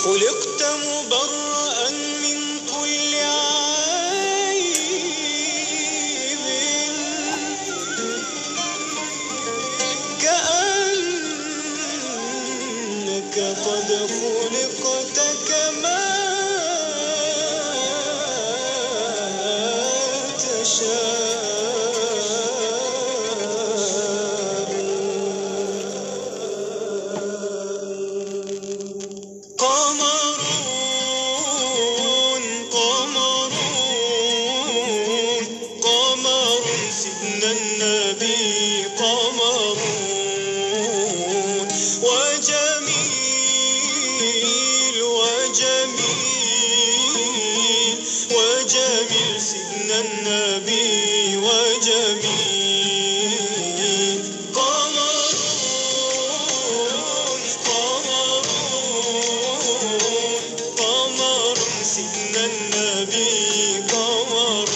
خلقت مبرأ من كل عيب، كأنك قد خلقت كما النبي وجميل قمر سيدنا النبي قمر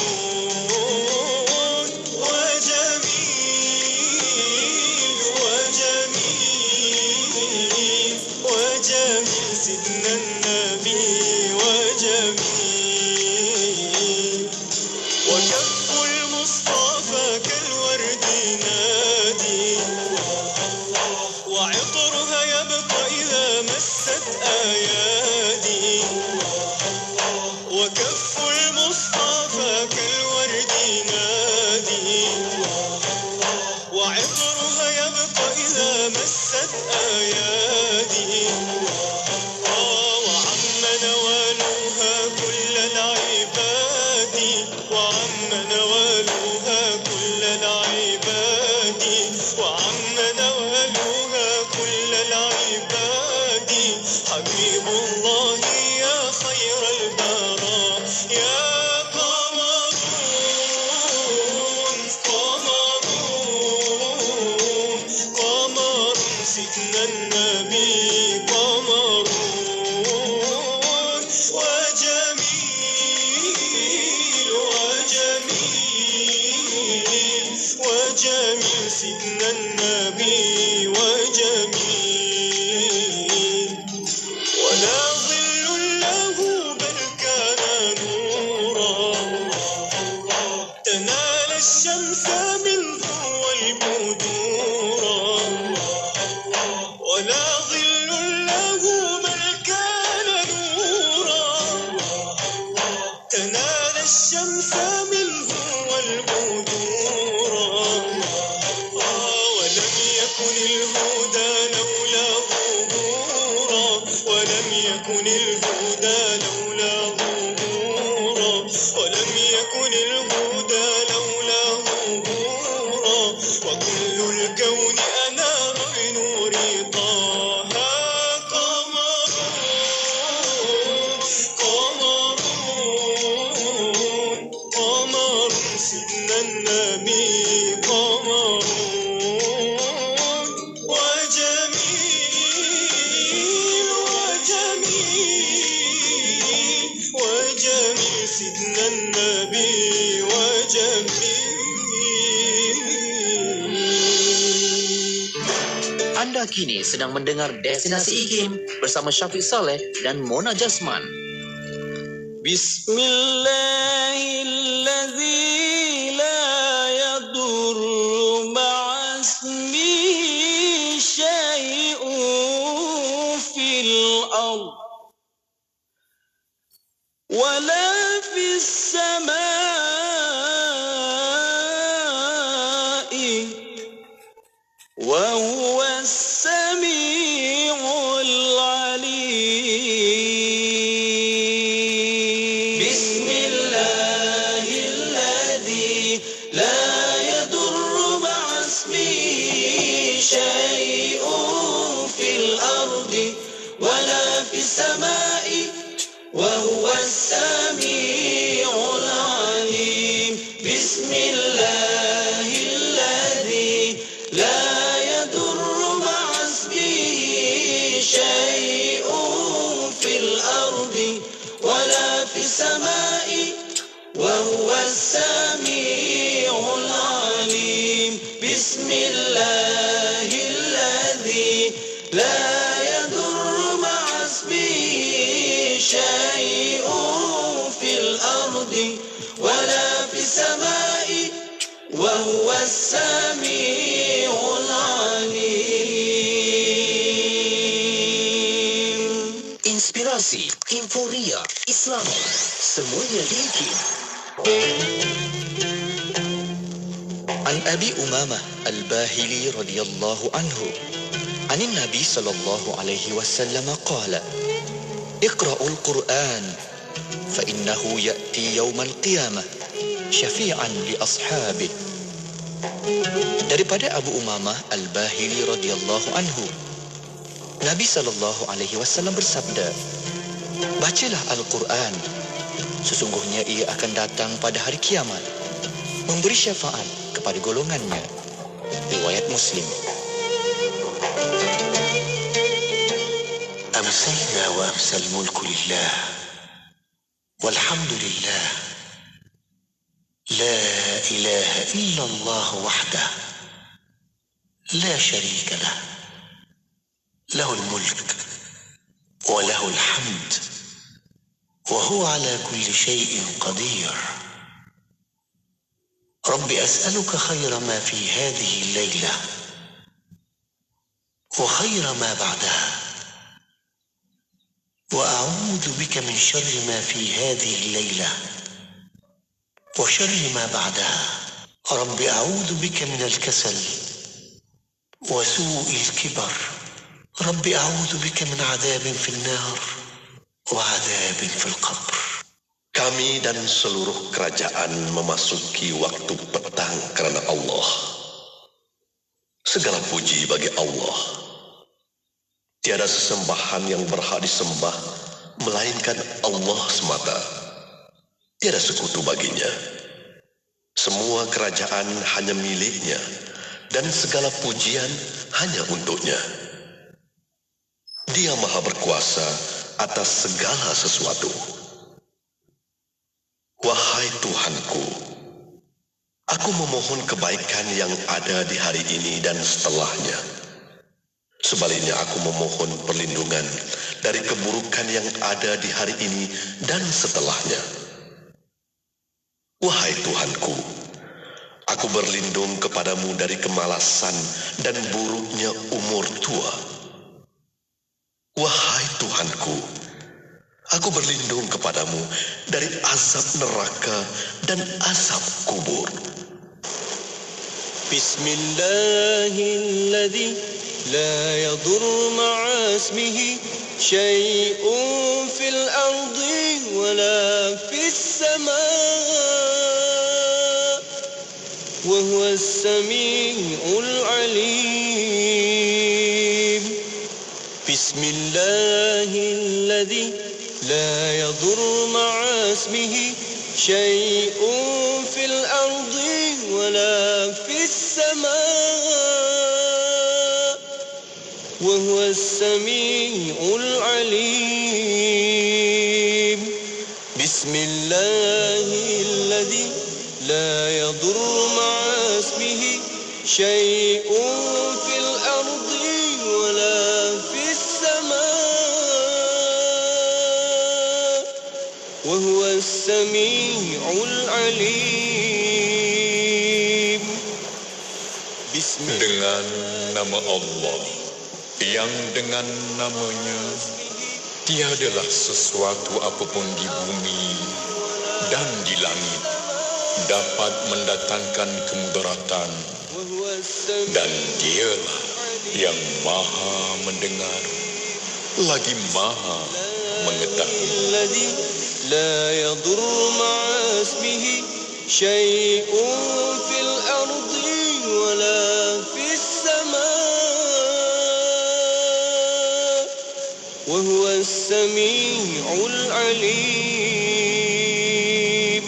وجميل سيدنا النبي وجميل وكف المصطفى كالورد نادي وعطرها يبقى إذا مست أيادي وكف المصطفى كالورد نادي وعطرها يبقى إذا مست أيادي وعم نوالها كل العباد وعم نوالها كل العباد وعم نوالها كل العباد حبيب الله يا خير البراء يا قمر سيدنا النبي قمر وجميل سيدنا النبي وجميل ولا ظل له بل كان نورا تنال الشمس منه والبدورا ولا ظل له بل كان نورا تنال الشمس منه والبدورا ولم يكن الهدى لولا ظهورا ولم يكن الهدى لولا ظهورا ولم يكن الهدى لولا ظهورا وكل الكون أنار بنور طه قمر سيدنا النبي قمر وجميل سيدنا النبي وجميل. Anda kini sedang mendengar Destinasi IKIM bersama Syafiq Saleh dan Mona Jasman. Bismillahilladzi la yadurru ma'asmihi syai'un fil ardh wala fis samaa'i wa huwas sami'ul 'alim. السماء وهو السميع العليم بسم الله الذي لا يضر مع اسمه شيء في الأرض ولا في السماء وهو السميع العليم بسم الله الذي لا يضر مع اسمه الأرض ولا في السماء وهو السميع العليم. Inspirasi, Inforia, Islami, semuanya di IKIM. An Abi Umamah Al-Bahili radhiyallahu anhu, عن النبي صلى الله عليه وسلم قال: اقرأوا القرآن فإنه يأتي يوم القيامة شفيعا لأصحابه. Daripada Abu Umamah Al-Bahili radhiyallahu anhu, Nabi sallallahu alaihi wasallam bersabda, bacalah Al-Quran, sesungguhnya ia akan datang pada hari kiamat, memberi syafaat kepada golongannya. Riwayat Muslim. أمسينا وأمسى الملك لله والحمد لله لا إله إلا الله وحده لا شريك له له الملك وله الحمد وهو على كل شيء قدير. رب أسألك خير ما في هذه الليلة وخير ما بعدها، وأعوذ بك من شر ما في هذه الليلة وشر ما بعدها. رب أعوذ بك من الكسل وسوء الكبر. رب أعوذ بك من عذاب في النار وعذاب في القبر. Kami dan seluruh kerajaan memasuki waktu petang kerana Allah. Segala puji bagi Allah. Tiada sesembahan yang berhak disembah melainkan Allah semata. Tiada sekutu baginya. Semua kerajaan hanya miliknya dan segala pujian hanya untuknya. Dia Maha berkuasa atas segala sesuatu. Wahai Tuhanku, aku memohon kebaikan yang ada di hari ini dan setelahnya. Sebaliknya aku memohon perlindungan dari keburukan yang ada di hari ini dan setelahnya. Wahai Tuhanku, aku berlindung kepadamu dari kemalasan dan buruknya umur tua. Wahai Tuhanku, aku berlindung kepadamu dari azab neraka dan azab kubur. Bismillahilladzi la yadur ma'a ismihi syai'un fil ardi wala fis sama' wa huwas sami'ul alim. Bismillahilladzi la yadur ma'a ismihi syai'un fil ardi wala fis sama' wa huwas sami'ul alim. Bismillahilladzi la yadur ma'a ismihi syai'un fil ardi wala fis sama' wa huwas sami'ul alim. Dengan nama Allah yang dengan namanya tiadalah sesuatu apapun di bumi dan di langit dapat mendatangkan kemudaratan, dan dialah yang maha mendengar lagi maha mengetahui. La yadur ma'a ismihi syai'un fil ardi wala fis sama' wa huwas sami'ul alim.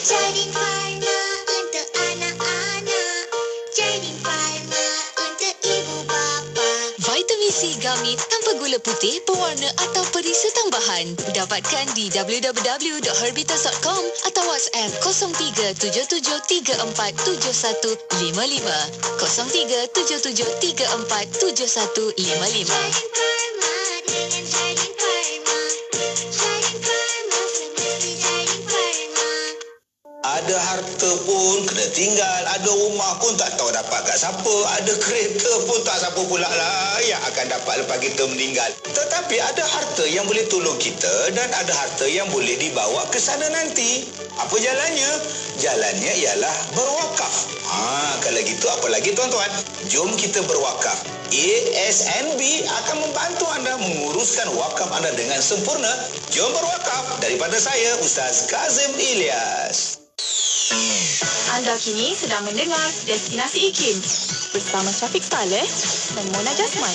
Jadi warna untuk anak-anak, jadi warna untuk ibu bapa. Vitamin C Gummy tanpa gula putih, pewarna atau perisa tambahan. Dapatkan di www.herbitas.com atau WhatsApp 0377347155 0377347155. Jadin Pharma dengan Jadin Pharma. Jadin Pharma ada rumah pun tak tahu dapat kat siapa. Ada kereta pun tak siapa pula lah yang akan dapat lepas kita meninggal. Tetapi ada harta yang boleh tolong kita dan ada harta yang boleh dibawa ke sana nanti. Apa jalannya? Jalannya ialah berwakaf. Kalau gitu apa lagi tuan-tuan? Jom kita berwakaf. ASNB akan membantu anda menguruskan wakaf anda dengan sempurna. Jom berwakaf. Daripada saya, Ustaz Kazim Ilyas. Anda kini sedang mendengar Destinasi IKIM bersama Syafiq Saleh dan Mona Jasman.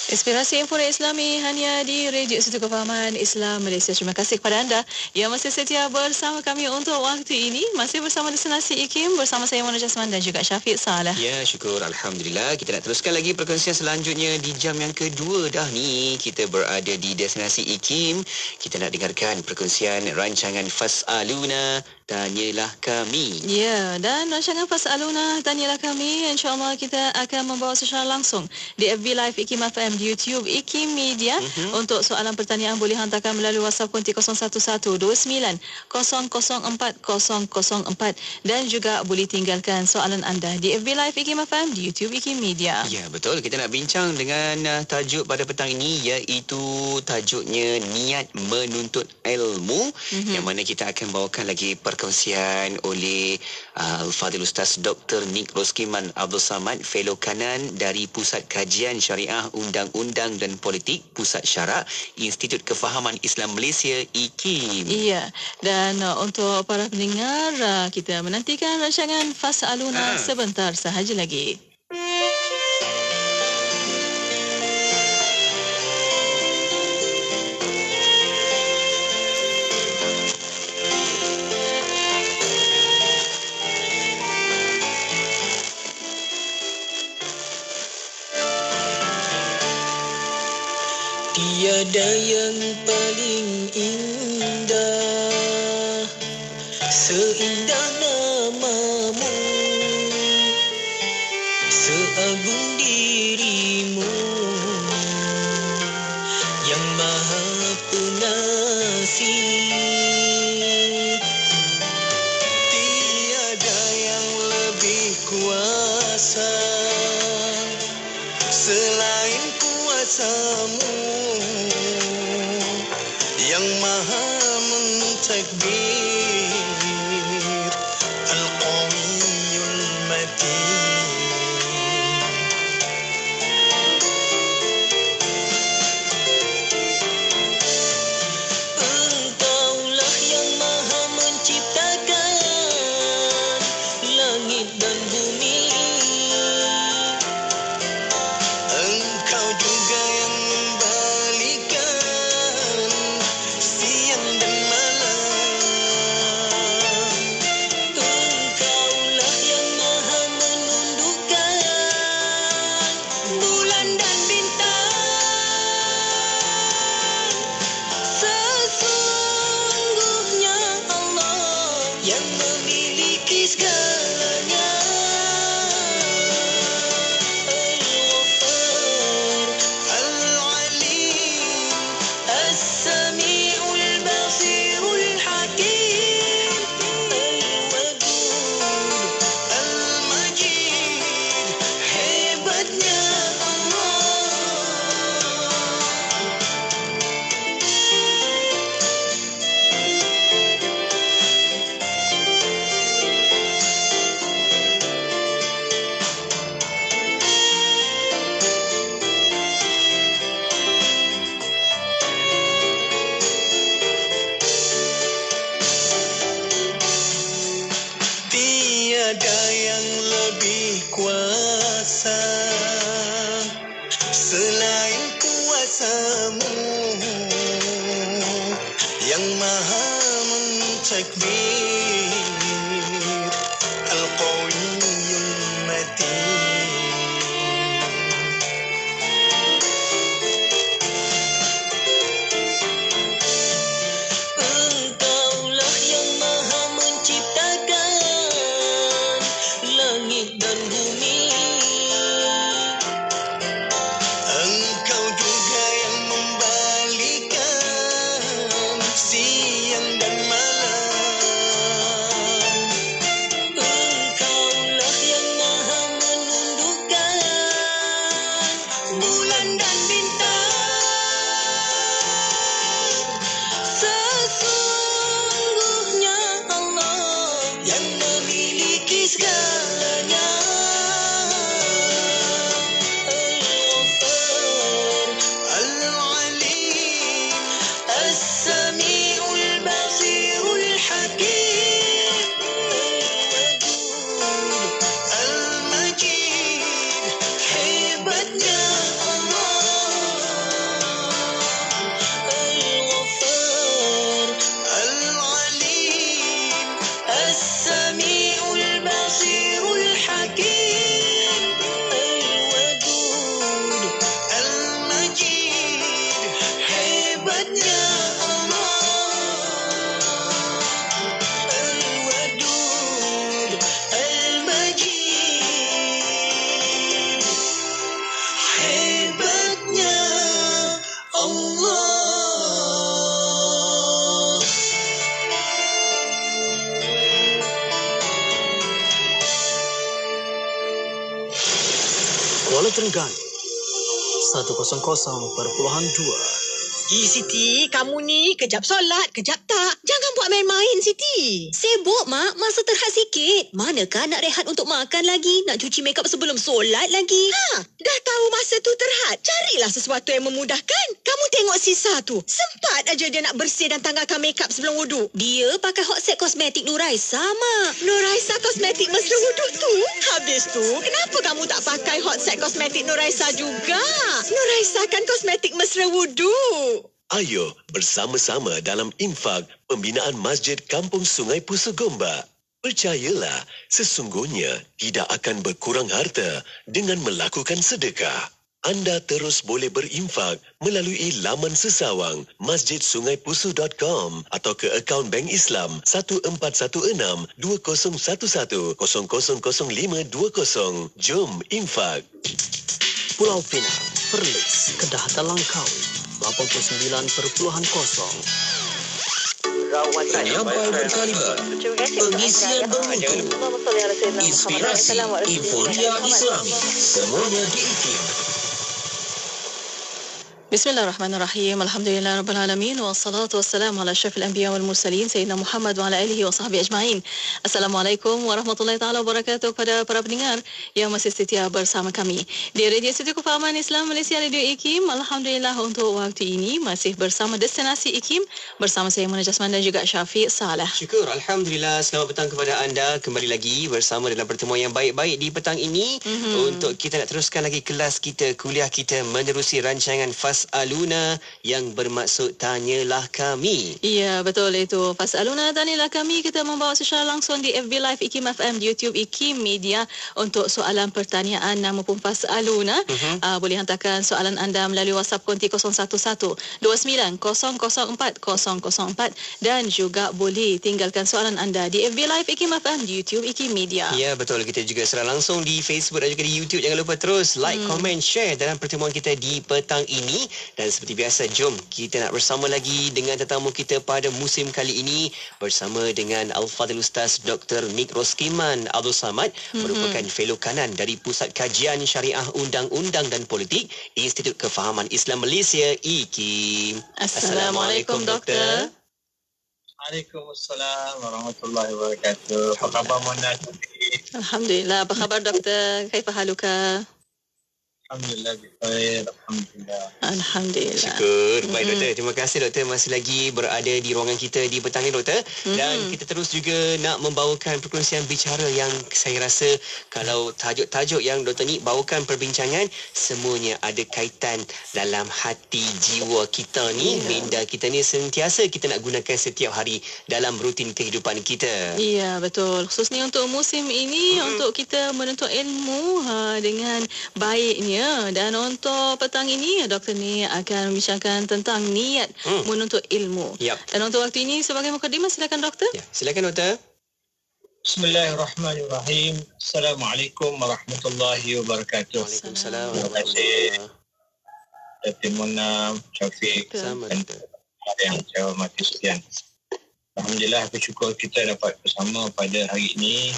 Inspirasi Informa Islami hanya di Radio Institut Kefahaman Islam Malaysia. Terima kasih kepada anda yang masih setia bersama kami untuk waktu ini. Masih bersama Destinasi IKIM bersama saya Mona Jasman dan juga Syafiq Saleh. Ya, syukur. Alhamdulillah. Kita nak teruskan lagi perkongsian selanjutnya di jam yang kedua dah ni. Kita berada di Destinasi IKIM. Kita nak dengarkan perkongsian rancangan Fas'aluna, Tanyalah Kami. Ya, dan rancangan Fas'aluna, Tanyalah Kami, insyaAllah kita akan membawa secara langsung di FB Live IKIM FM, di YouTube IKIM Media. Untuk soalan pertanyaan boleh hantarkan melalui WhatsApp konti 0112900404 dan juga boleh tinggalkan soalan anda di FB Live IKIM FM, di YouTube IKIM Media. Ya, betul. Kita nak bincang dengan tajuk pada petang ini, iaitu tajuknya Niat Menuntut Ilmu, yang mana kita akan bawakan lagi perkongsian oleh Al-Fadhil Ustaz Dr. Nik Roskiman Abdul Samad, Fellow Kanan dari Pusat Kajian Syariah Undang-Undang dan Politik Pusat Syarak Institut Kefahaman Islam Malaysia IKIM. Iya, dan untuk para pendengar, kita menantikan rancangan Fas'aluna sebentar sahaja lagi. Tiada yang paling indah seindah namamu, seagung dirimu yang maha pengasih. Tiada yang lebih kuasa selain kuasamu yang maha mentakbir, Al-Qawiyul Matin. Engkaulah yang maha menciptakan langit dan bumi. Engkau juga yang membalikan siang dan malam. Engkaulah yang maha menundukkan bulan dan bintang. Sesungguhnya Allah yang memiliki segalanya. Al-Ghaffar, Al-Alim, As-Sami'ul Basirul Hakim, Al-Wadud, Al-Majid, hebatnya Allah. Tiada yang lebih kuasa selain kuasamu yang maha mentakbir, Al-Qawiyul Matin. Engkaulah yang maha menciptakan langit dan bumi. Engkau juga yang membalikan siang dan malam. Terengganu 100.2. Siti, kamu ni kejap solat, kejap tak. Jangan buat main-main, Siti. Sibuk, Mak. Masa terhad sikit. Manakah nak rehat untuk makan lagi? Nak cuci makeup sebelum solat lagi? Dah tahu masa tu terhad. Carilah sesuatu yang memudahkan. Kamu tengok Sisa tu. Sempat aja dia nak bersih dan tanggalkan makeup sebelum wuduk. Dia pakai Hot Set Kosmetik Nuraisa, Mak. Nuraisa Kosmetik mesra wuduk tu. Habis tu, kenapa kamu tak pakai Hot Set Kosmetik Nuraisa juga? Nuraisa kan kosmetik mesra wuduk. Ayo bersama-sama dalam infak pembinaan Masjid Kampung Sungai Pusu Gombak. Percayalah, sesungguhnya tidak akan berkurang harta dengan melakukan sedekah. Anda terus boleh berinfak melalui laman sesawang masjidsungaipusu.com atau ke akaun Bank Islam 1416-2011-000520. Jom infak. Pulau Pinang, Perlis, Kedah Talangkawi 89.0. Penyampai berkaliber, pengisian bermutu, inspirasi, inforia Islami, semuanya di IKIM. Bismillahirrahmanirrahim. Alhamdulillahirrabbilalamin. Wassalatu wassalamu ala asyrafil anbiya wal mursalin Sayyidina Muhammad wa ala alihi wa sahbihi ajma'in. Assalamualaikum warahmatullahi ta'ala wabarakatuh kepada para pendengar yang masih setia bersama kami di Radio Studio Kefahaman Islam Malaysia Radio IKIM. Alhamdulillah untuk waktu ini masih bersama Destinasi IKIM bersama saya Mona Jasman dan juga Syafiq Saleh. Syukur. Alhamdulillah. Selamat petang kepada anda. Kembali lagi bersama dalam pertemuan yang baik-baik di petang ini untuk kita nak teruskan lagi kelas kita, kuliah kita menerusi rancangan Fas'aluna yang bermaksud tanyalah kami. Ya, betul itu. Fas'aluna tanyalah kami. Kita membawa secara langsung di FB Live IKIM FM, di YouTube IKIM Media untuk soalan pertanyaan maupun Fas'aluna. Boleh hantarkan soalan anda melalui WhatsApp konti 011-29-004-004 dan juga boleh tinggalkan soalan anda di FB Live IKIM FM, di YouTube IKIM Media. Ya, betul. Kita juga secara langsung di Facebook dan juga di YouTube. Jangan lupa terus like, komen, share dalam pertemuan kita di petang ini. Dan seperti biasa, jom kita nak bersama lagi dengan tetamu kita pada musim kali ini bersama dengan Al-Fadhil Ustaz Dr. Nik Roskiman Abdul Samad, merupakan fellow kanan dari Pusat Kajian Syariah Undang-Undang dan Politik Institut Kefahaman Islam Malaysia IKIM. Assalamualaikum Doktor. Waalaikumsalam warahmatullahi wabarakatuh. Apa khabar Mona? Alhamdulillah. Apa khabar Doktor? Kaifa haluka? Alhamdulillah, baik. Alhamdulillah. Syukur. Baik Doktor. Terima kasih Doktor masih lagi berada di ruangan kita di petang ini Doktor. Dan kita terus juga nak membawakan perkongsian bicara yang saya rasa kalau tajuk-tajuk yang Doktor Nik bawakan perbincangan semuanya ada kaitan dalam hati jiwa kita ni. Minda kita ni sentiasa kita nak gunakan setiap hari dalam rutin kehidupan kita. Ya, betul. Khususnya untuk musim ini untuk kita menuntut ilmu dengan baiknya. Dan untuk petang ini Dr. ni akan membincangkan tentang niat menuntut ilmu. Dan untuk waktu ini sebagai mukadimah, silakan Doktor. Ya, silakan Doktor. Bismillahirrahmanirrahim. Assalamualaikum warahmatullahi wabarakatuh. Waalaikumsalam. Terima kasih Dr. Mona, Syafiq dan yang saya hormati sekalian. Alhamdulillah, bersyukur kita dapat bersama pada hari ini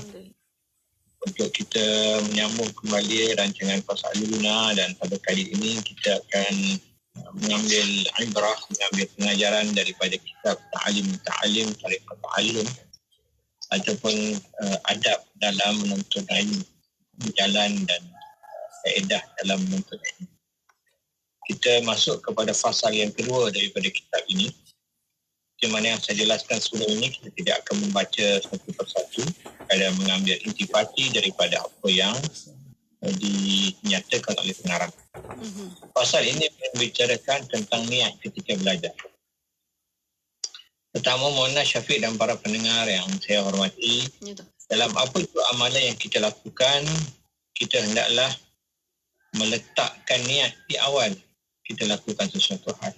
untuk kita menyambung kembali rancangan Fas'aluna, dan pada kali ini kita akan mengambil ibrah, mengambil pengajaran daripada kitab Ta'alim Tariqat Ta'allum ataupun adab dalam menuntut ilmu, jalan dan kaedah dalam menuntut ilmu. Kita masuk kepada fasal yang kedua daripada kitab ini, di mana yang saya jelaskan sebelum ini kita tidak akan membaca satu persatu, ada mengambil intipati daripada apa yang dinyatakan oleh pengarang. Pasal ini membicarakan tentang niat ketika belajar. Pertama, Mona, Syafiq dan para pendengar yang saya hormati, dalam apa itu amalan yang kita lakukan, kita hendaklah meletakkan niat di awal kita lakukan sesuatu hal.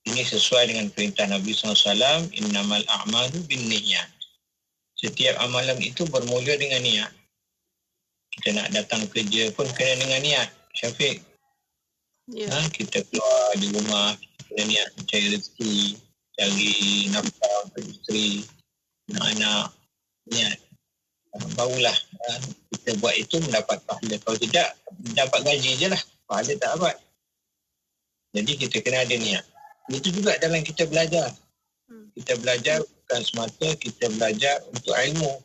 Ini sesuai dengan perintah Nabi SAW, innamal a'malu binniyat. Setiap amalan itu bermula dengan niat. Kita nak datang kerja pun kena dengan niat. Syafiq, kita keluar di rumah, kita kena niat mencari rezeki, cari nafkah untuk isteri, anak-anak, niat. Barulah kita buat itu mendapat pahala. Kalau tidak, dapat gaji je lah. Pahala tak dapat. Jadi kita kena ada niat. Itu juga dalam kita belajar. Kita belajar bukan semata kita belajar untuk ilmu.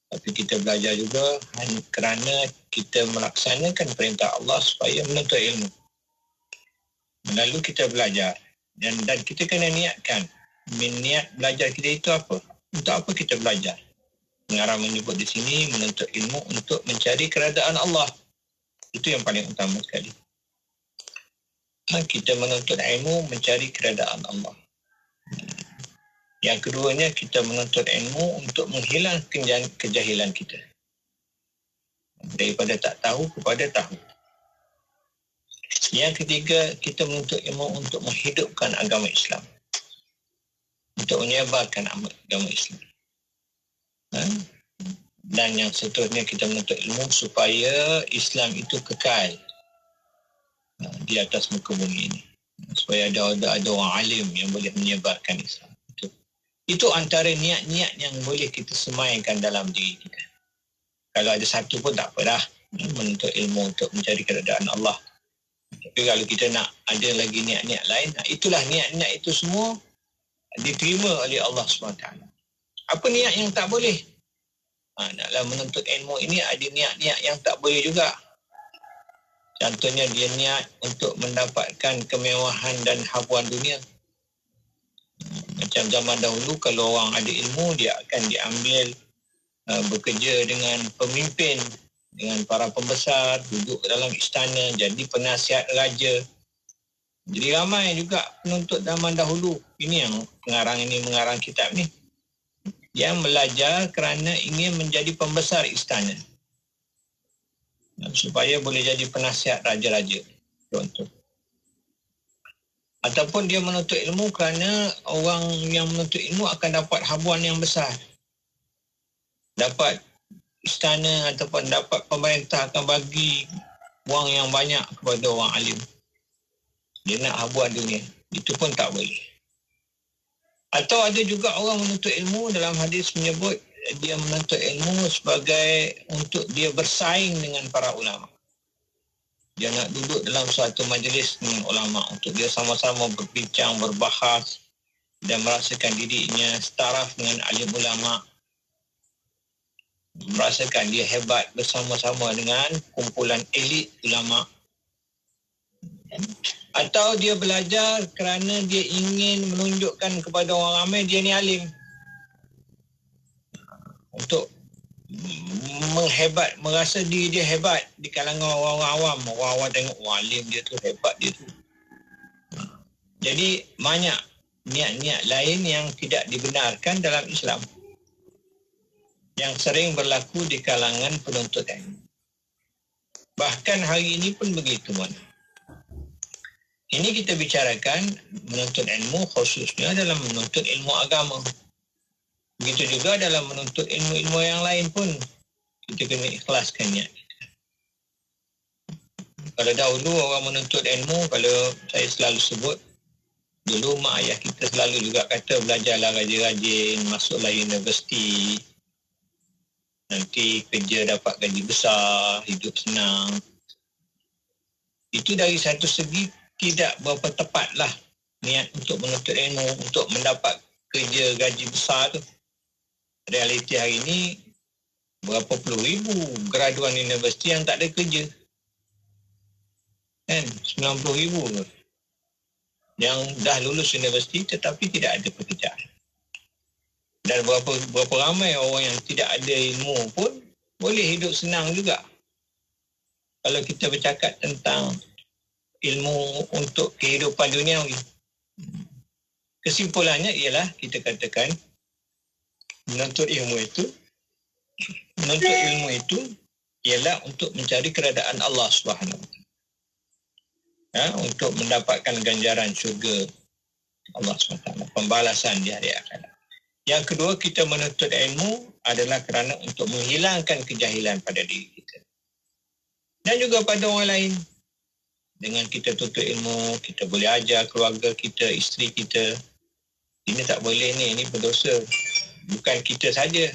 Tapi kita belajar juga hanya kerana kita melaksanakan perintah Allah supaya menuntut ilmu. Lalu kita belajar. Dan kita kena niatkan. Niat belajar kita itu apa? Untuk apa kita belajar? Pengarang menyebut di sini menuntut ilmu untuk mencari keredaan Allah. Itu yang paling utama sekali. Kita menuntut ilmu mencari keredaan Allah. Yang keduanya, kita menuntut ilmu untuk menghilangkan kejahilan kita. Daripada tak tahu kepada tahu. Yang ketiga, kita menuntut ilmu untuk menghidupkan agama Islam. Untuk menyebarkan agama Islam. Dan yang seterusnya, kita menuntut ilmu supaya Islam itu kekal di atas muka bumi ini. Supaya ada orang alim yang boleh menyebarkan Islam. Itu antara niat-niat yang boleh kita semaikan dalam diri kita. Kalau ada satu pun tak apalah. Menuntut ilmu untuk mencari keredaan Allah. Tapi kalau kita nak ada lagi niat-niat lain, itulah niat-niat itu semua diterima oleh Allah SWT. Apa niat yang tak boleh? Dalam menuntut ilmu ini ada niat-niat yang tak boleh juga. Contohnya dia niat untuk mendapatkan kemewahan dan habuan dunia. Macam zaman dahulu, kalau orang ada ilmu, dia akan diambil bekerja dengan pemimpin, dengan para pembesar, duduk dalam istana, jadi penasihat raja. Jadi ramai juga penuntut zaman dahulu. Ini yang pengarang ini mengarang kitab ni, yang belajar kerana ingin menjadi pembesar istana. Supaya boleh jadi penasihat raja-raja. Contoh. Ataupun dia menuntut ilmu kerana orang yang menuntut ilmu akan dapat habuan yang besar. Dapat istana ataupun dapat pemerintah akan bagi wang yang banyak kepada orang alim. Dia nak habuan dunia. Itu pun tak boleh. Atau ada juga orang menuntut ilmu, dalam hadis menyebut dia menuntut ilmu sebagai untuk dia bersaing dengan para ulama. Dia nak duduk dalam suatu majlis dengan ulama untuk dia sama-sama berbincang, berbahas dan merasakan dirinya setaraf dengan alim ulama. Merasakan dia hebat bersama-sama dengan kumpulan elit ulama. Atau dia belajar kerana dia ingin menunjukkan kepada orang ramai dia ni alim. Untuk menghebat, merasa diri dia hebat di kalangan orang-orang awam. Orang awam tengok, alim dia tu hebat dia tu. Jadi banyak niat-niat lain yang tidak dibenarkan dalam Islam, yang sering berlaku di kalangan penuntut ilmu. Bahkan hari ini pun begitu, mana. Ini kita bicarakan menuntut ilmu khususnya dalam menuntut ilmu agama. Begitu juga dalam menuntut ilmu-ilmu yang lain pun kita kena ikhlaskan niat kita. Kalau dahulu orang menuntut ilmu, kalau saya selalu sebut, dulu mak ayah kita selalu juga kata belajarlah rajin-rajin, masuklah universiti, nanti kerja dapat gaji besar, hidup senang. Itu dari satu segi tidak berapa tepatlah niat untuk menuntut ilmu, untuk mendapat kerja gaji besar tu. Realiti hari ini, berapa puluh ribu graduan universiti yang tak ada kerja. Kan? 90,000 yang dah lulus universiti tetapi tidak ada pekerjaan. Dan berapa ramai orang yang tidak ada ilmu pun boleh hidup senang juga. Kalau kita bercakap tentang ilmu untuk kehidupan duniawi, kesimpulannya ialah kita katakan menuntut ilmu itu ialah untuk mencari keredaan Allah Subhanahu Wa Taala, untuk mendapatkan ganjaran syurga Allah SWT, pembalasan di hari akhirat. Yang kedua, kita menuntut ilmu adalah kerana untuk menghilangkan kejahilan pada diri kita dan juga pada orang lain. Dengan kita tuntut ilmu, kita boleh ajar keluarga kita, isteri kita. Ini tak boleh ni, ini berdosa. Bukan kita saja,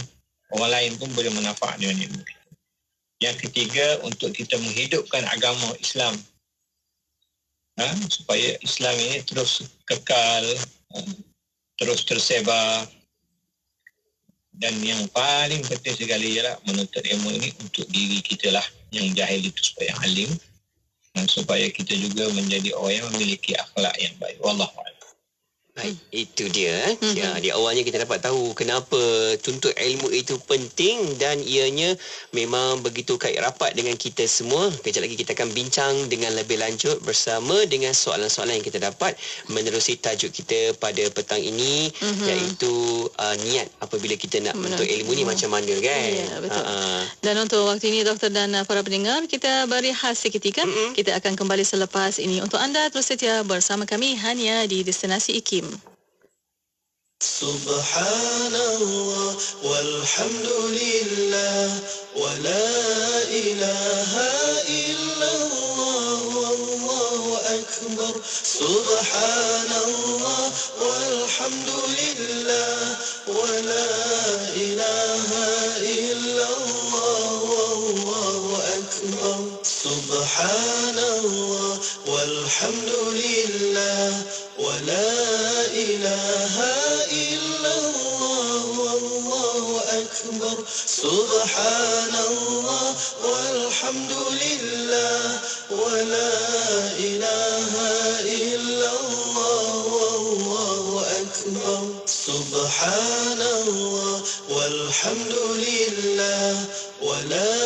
orang lain pun boleh manfaat dengan ilmu kita. Yang ketiga, untuk kita menghidupkan agama Islam. Supaya Islam ini terus kekal, terus tersebar. Dan yang paling penting sekali ialah menuntut ilmu ini untuk diri kita lah, yang jahil itu supaya alim, dan supaya kita juga menjadi orang yang memiliki akhlak yang baik. Wallahualam. Baik, itu dia. Ya, di awalnya kita dapat tahu kenapa tuntut ilmu itu penting dan ianya memang begitu kait rapat dengan kita semua. Kejap lagi kita akan bincang dengan lebih lanjut bersama dengan soalan-soalan yang kita dapat menerusi tajuk kita pada petang ini, iaitu niat apabila kita nak menuntut ilmu ni macam mana kan? Ya, betul. Dan untuk waktu ini doktor dan para pendengar, kita beri khas seketika. Kita akan kembali selepas ini. Untuk anda terus setia bersama kami hanya di Destinasi IKIM. Subhanallah walhamdulillah wa la ilaha illallah wallahu akbar. Subhanallah walhamdulillah wa la ilaha illallah wallahu akbar. Subhanallah walhamdulillah wa la ilaha illallah wallahu akbar. Subhanallah walhamdulillah wa la ilaha illallah wallahu akbar. Subhanallah walhamdulillah wa la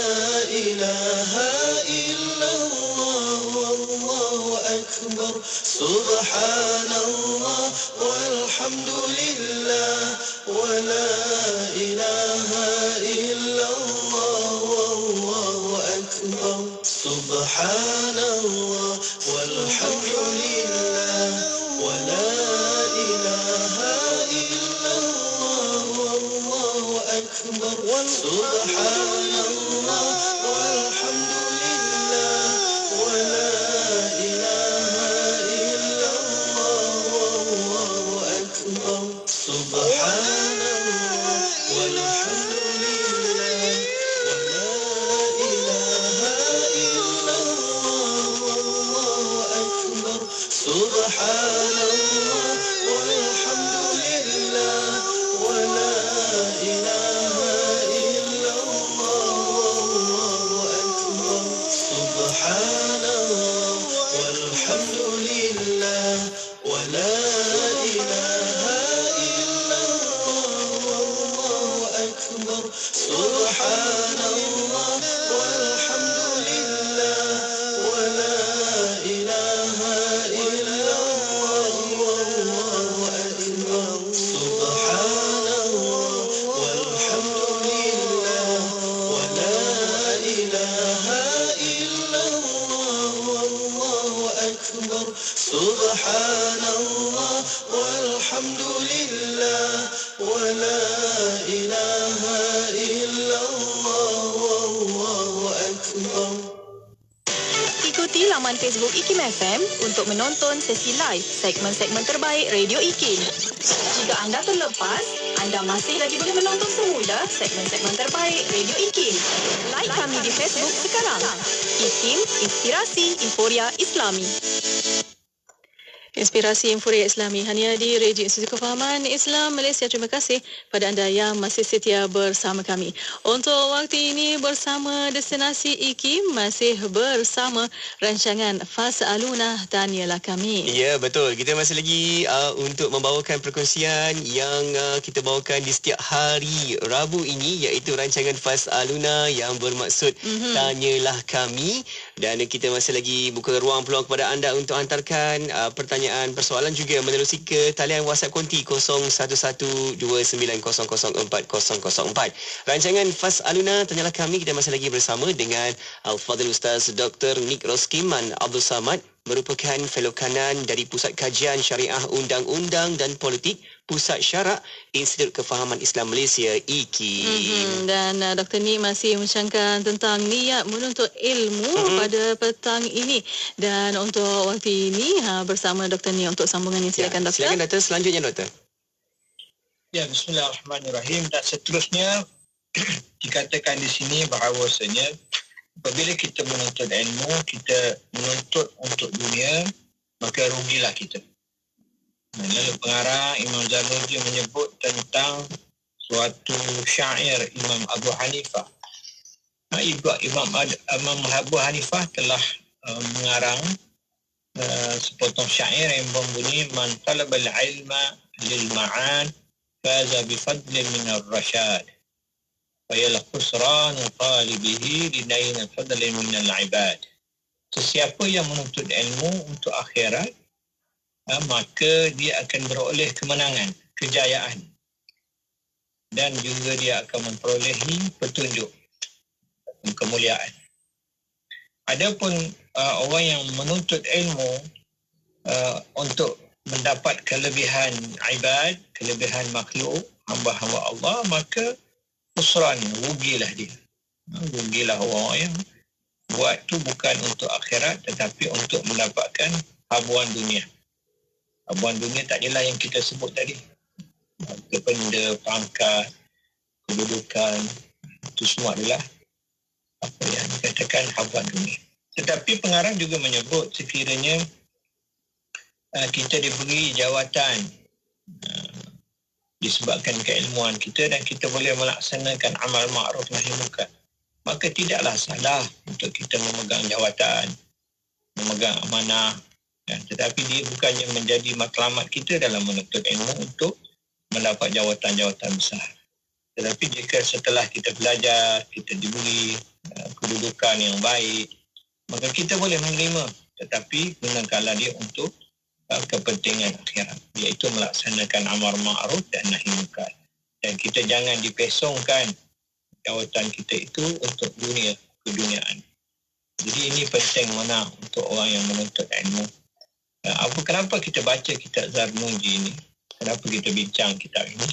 ilaha illallah wallahu akbar. Subhanallah walhamdulillah wa la ilaha illallah wallahu akbar. Subhanallah walhamdulillah wa la ilaha illallah wallahu akbar. Subhanallah walhamdulillah wa la ilaha illallah wallahu akbar. Subhanallah walhamdulillah wa la ilaha illallah wallahu akbar. Subhanallah walhamdulillah wa la ilaha illallah wallahu akbar. Subhanallah walhamdulillah wa la ilaha illallah wallahu akbar. Subhanallah walhamdulillah wa la ilaha illallah wallahu akbar. Subhanallah walhamdulillah wa la ilaha illallah wallahu akbar. Subhanallah walhamdulillah wa la ilaha illallah wallahu akbar. Ikuti laman Facebook IKIM FM untuk menonton sesi live segmen-segmen terbaik Radio IKIM. Jika anda terlepas, anda masih lagi boleh menonton semula segmen-segmen terbaik Radio IKIM. Like kami di Facebook sekarang. IKIM, Inspirasi Inforia Islami. Inspirasi Inforia Islami hanya di Radio Institut Kefahaman Islam Malaysia. Terima kasih pada anda yang masih setia bersama kami. Untuk waktu ini bersama Destinasi IKIM, masih bersama rancangan Fas'aluna, Tanyalah Kami. Ya, betul. Kita masih lagi untuk membawakan perkongsian yang kita bawakan di setiap hari Rabu ini, iaitu rancangan Fas'aluna yang bermaksud Tanyalah Kami. Dan kita masih lagi buka ruang peluang kepada anda untuk hantarkan pertanyaan, persoalan juga menerusi ke talian WhatsApp konti 0112900404. Rancangan Fas'aluna, Tanyalah Kami, kita masih lagi bersama dengan Al-Fadhil Ustaz Dr. Nik Roskiman Abdul Samad, merupakan fellow kanan dari Pusat Kajian Syariah Undang-Undang dan Politik Pusat Syarak Institut Kefahaman Islam Malaysia IKIM. Dan Dr. Ni masih mencangkan tentang niat menuntut ilmu pada petang ini. Dan untuk waktu ini bersama Dr. Ni untuk sambungannya. Silakan Doktor. Silakan Doktor, selanjutnya Doktor. Ya, bismillahirrahmanirrahim. Dan seterusnya dikatakan di sini bahawasanya Apabila kita menuntut ilmu, kita menuntut untuk dunia, maka rugilah kita. Lalu pengarang Imam Zarnuji menyebut tentang suatu syair Imam Abu Hanifah. Imam Abu Hanifah telah mengarang sepotong syair yang berbunyi man talabal ilma lil ma'an faza bi fadlin min ar-rasyad wa yal khusran talibihi linain fadlin min al-ibad. Sesiapa yang menuntut ilmu untuk akhirat, maka dia akan beroleh kemenangan, kejayaan, dan juga dia akan memperolehi petunjuk, kemuliaan. Adapun orang yang menuntut ilmu untuk mendapat kelebihan ibad, kelebihan makhluk, hamba-hamba Allah, maka khusran, rugilah dia. Rugilah orang yang buat tu bukan untuk akhirat tetapi untuk mendapatkan habuan dunia. Habuan dunia tak adalah yang kita sebut tadi. Benda, pangkat, kedudukan, itu semua adalah apa yang dikatakan habuan dunia. Tetapi pengarang juga menyebut sekiranya kita diberi jawatan disebabkan keilmuan kita dan kita boleh melaksanakan amal ma'ruf nahi munkar, maka tidaklah salah untuk kita memegang jawatan, memegang amanah, tetapi dia bukannya menjadi matlamat kita dalam menuntut ilmu untuk mendapat jawatan-jawatan besar. Tetapi jika setelah kita belajar, kita diberi kedudukan yang baik, maka kita boleh menerima, tetapi gunakanlah dia untuk kepentingan akhirat, iaitu melaksanakan amar ma'ruf dan nahi munkar. Dan kita jangan dipesongkan jawatan kita itu untuk dunia, keduniaan. Jadi ini penting mana untuk orang yang menuntut ilmu. Kenapa kita baca kitab Zarnuji ini? Kenapa kita bincang kitab ini?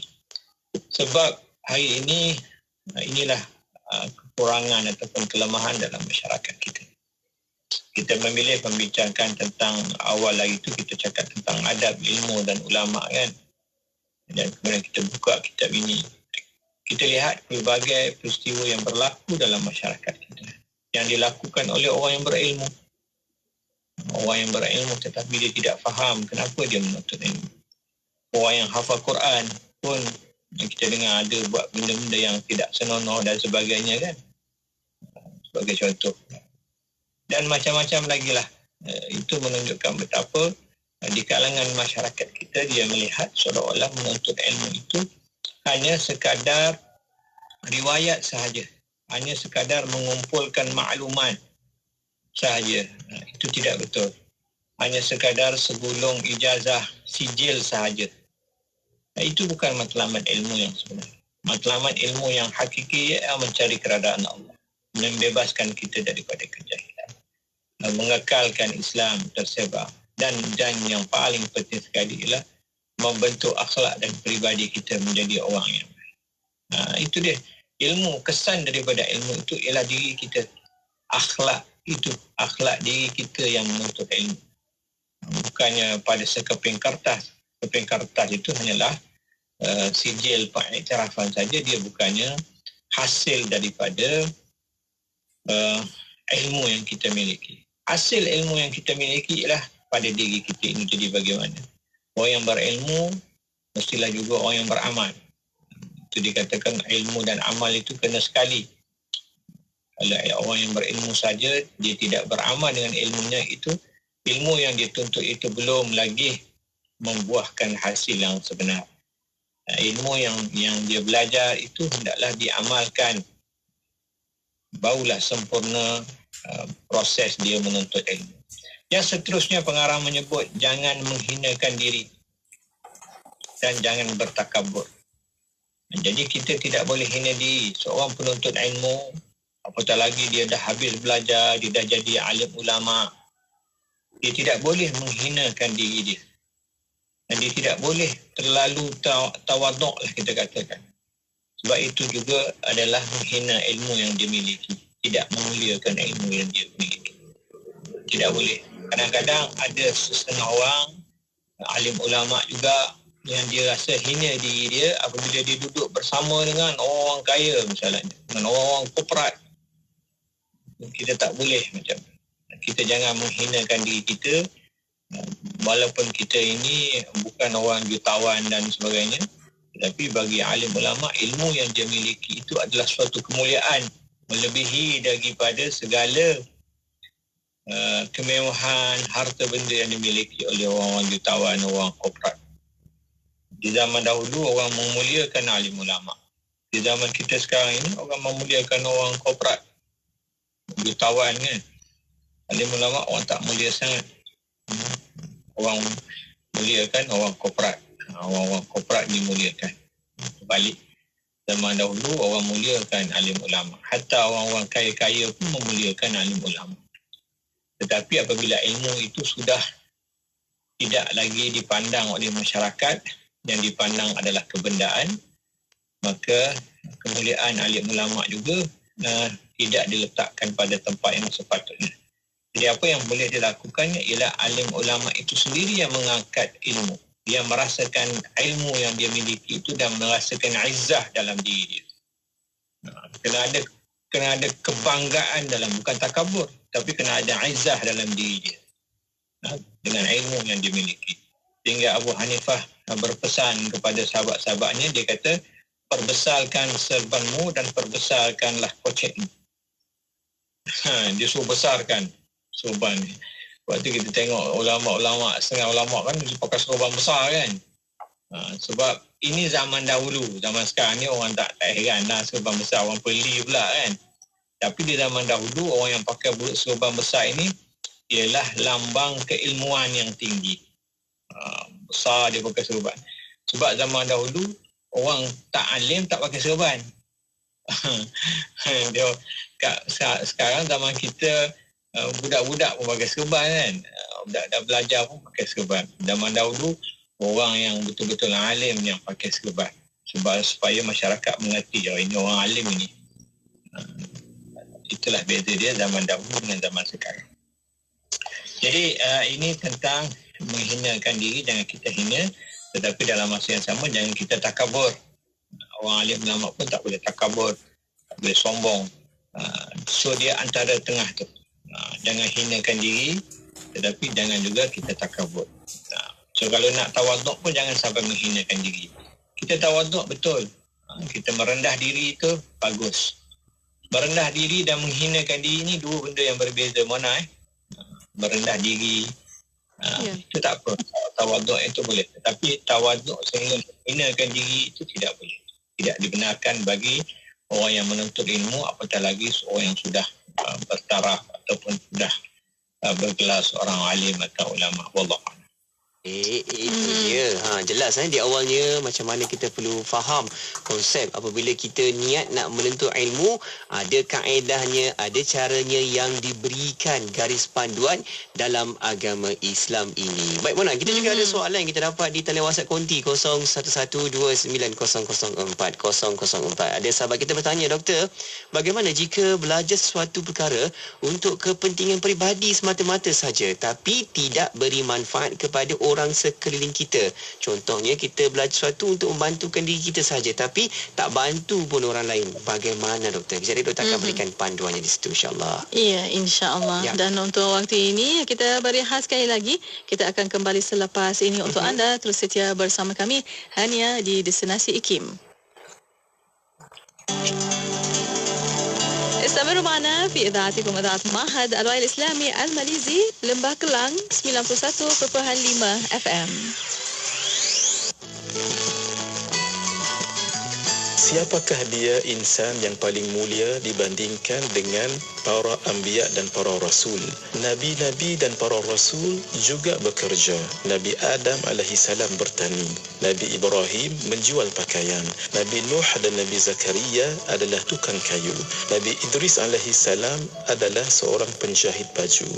Sebab hari ini, inilah kekurangan ataupun kelemahan dalam masyarakat kita. Kita memilih membincangkan tentang awal lagi itu, kita cakap tentang adab, ilmu dan ulama kan. Dan kemudian kita buka kitab ini. Kita lihat pelbagai peristiwa yang berlaku dalam masyarakat kita, yang dilakukan oleh orang yang berilmu. Orang yang berilmu tetapi dia tidak faham kenapa dia menuntut ilmu. Orang yang hafal Quran pun kita dengar ada buat benda-benda yang tidak senonoh dan sebagainya kan. Sebagai contoh. Dan macam-macam lagi lah. Itu menunjukkan betapa di kalangan masyarakat kita dia melihat seolah-olah menuntut ilmu itu hanya sekadar riwayat sahaja. Hanya sekadar mengumpulkan maklumat sahaja. Itu tidak betul. Hanya sekadar segulung ijazah sijil sahaja. Itu bukan matlamat ilmu yang sebenar. Matlamat ilmu yang hakiki ialah mencari keredaan Allah. Membebaskan kita daripada kejahilan. Mengekalkan Islam tersebar. Dan yang paling penting sekali ialah membentuk akhlak dan peribadi kita menjadi orang yang baik. Itu dia. Ilmu, kesan daripada ilmu itu ialah diri kita. Akhlak itu, akhlak diri kita yang menuntut ilmu. Bukannya pada sekeping kertas. Sekeping kertas itu hanyalah sijil pengiktirafan saja. Dia bukannya hasil daripada ilmu yang kita miliki. Hasil ilmu yang kita miliki ialah pada diri kita ini jadi bagaimana. Orang yang berilmu mestilah juga orang yang beramal. Itu dikatakan ilmu dan amal itu kena sekali. Kalau orang yang berilmu saja dia tidak beramal dengan ilmunya itu, ilmu yang dia tuntut itu belum lagi membuahkan hasil yang sebenar. Ilmu yang dia belajar itu hendaklah diamalkan. Barulah sempurna proses dia menuntut ilmu. Yang seterusnya pengarang menyebut jangan menghinakan diri dan jangan bertakabur. Jadi kita tidak boleh hina diri. Seorang penuntut ilmu, apatah lagi dia dah habis belajar, dia dah jadi alim ulama, dia tidak boleh menghinakan diri dia. Dan dia tidak boleh terlalu tawaduk lah kita katakan. Sebab itu juga adalah menghina ilmu yang dia miliki. Tidak memuliakan ilmu yang dia miliki. Tidak boleh. Kadang-kadang ada setengah orang, alim ulama juga, yang dia rasa hina diri dia apabila dia duduk bersama dengan orang kaya misalnya, dengan orang korporat. Kita tak boleh macam kita jangan menghinakan diri kita walaupun kita ini bukan orang jutawan dan sebagainya, tetapi bagi alim ulama ilmu yang dia miliki itu adalah suatu kemuliaan melebihi daripada segala kemewahan harta benda yang dimiliki oleh orang-orang jutawan, orang korporat. Di zaman dahulu orang memuliakan alim ulama. Di zaman kita sekarang ini orang memuliakan orang korporat, jutawan kan. Alim ulama orang tak mulia sangat. Orang muliakan orang korporat. Orang-orang korporat dimuliakan. Balik zaman dahulu orang muliakan alim ulama. Hatta orang-orang kaya-kaya pun memuliakan alim ulama. Tetapi apabila ilmu itu sudah tidak lagi dipandang oleh masyarakat, yang dipandang adalah kebendaan, maka kemuliaan alim ulama juga tidak diletakkan pada tempat yang sepatutnya. Jadi apa yang boleh dilakukannya ialah alim ulama itu sendiri yang mengangkat ilmu. Dia merasakan ilmu yang dia miliki itu dan merasakan izzah dalam diri dia. Kena ada kebanggaan dalam, bukan takabur, tapi kena ada izzah dalam diri dia. Dengan ilmu yang dimiliki. Sehingga Abu Hanifah berpesan kepada sahabat-sahabatnya, dia kata, perbesarkan serbanmu dan perbesarkanlah kocekmu. Dia suruh besarkan serban ni. Waktu kita tengok ulama-ulama, setengah ulama kan dia pakai serban besar kan. Sebab ini zaman dahulu, zaman sekarang ni orang tak heran lah serban besar, orang beli pula kan. Tapi di zaman dahulu orang yang pakai serban besar ini ialah lambang keilmuan yang tinggi. Besar dia pakai serban. Sebab zaman dahulu orang tak alim tak pakai serban. Sekarang zaman kita budak-budak pun pakai serban kan. Budak dah belajar pun pakai serban. Zaman dahulu orang yang betul-betul alim yang pakai serban. Sebab supaya masyarakat mengerti, ini orang alim ini. Itulah beza dia zaman dahulu dengan zaman sekarang. Jadi ini tentang menghinakan diri, jangan kita hina, tetapi dalam masa yang sama jangan kita takabur. Orang alim ulama pun tak boleh takabur, tak boleh sombong. So dia antara tengah tu. Jangan hinakan diri, tetapi jangan juga kita takabur. So kalau nak tawaduk pun jangan sampai menghinakan diri. Kita tawaduk betul. Kita merendah diri itu bagus. Merendah diri dan menghinakan diri ni dua benda yang berbeza. Mana merendah diri itu tak apa. Tawaduk itu boleh. Tapi tawaduk sehingga menghinakan diri itu tidak boleh. Tidak dibenarkan bagi orang yang menuntut ilmu, apatah lagi seorang yang sudah bertaraf ataupun sudah bergelar seorang alim atau ulama. Wallahu a'lam. Itu dia. Jelas di awalnya macam mana kita perlu faham konsep apabila kita niat nak menuntut ilmu, ada kaedahnya, ada caranya yang diberikan garis panduan dalam agama Islam ini. Baik Mona, kita juga ada soalan yang kita dapat di talian WhatsApp konti 01129004004004. Ada sahabat kita bertanya, Doktor, bagaimana jika belajar sesuatu perkara untuk kepentingan peribadi semata-mata saja tapi tidak beri manfaat kepada orang sekeliling kita. Contohnya kita belajar sesuatu untuk membantukan diri kita saja tapi tak bantu pun orang lain. Bagaimana Doktor? Jadi Doktor akan berikan panduannya di situ insya-Allah. Ya, insya-Allah. Ya. Dan untuk waktu ini kita berehat sekali lagi. Kita akan kembali selepas ini untuk anda terus setia bersama kami hanya di Destinasi IKIM. استمروا معنا في إذاعتكم إذاعة معهد الوعي الإسلامي الماليزي لمبah Kelang 91.5 FM. Siapakah dia insan yang paling mulia dibandingkan dengan para anbiya dan para rasul? Nabi-nabi dan para rasul juga bekerja. Nabi Adam alaihissalam bertani. Nabi Ibrahim menjual pakaian. Nabi Nuh dan Nabi Zakaria adalah tukang kayu. Nabi Idris alaihissalam adalah seorang penjahit baju.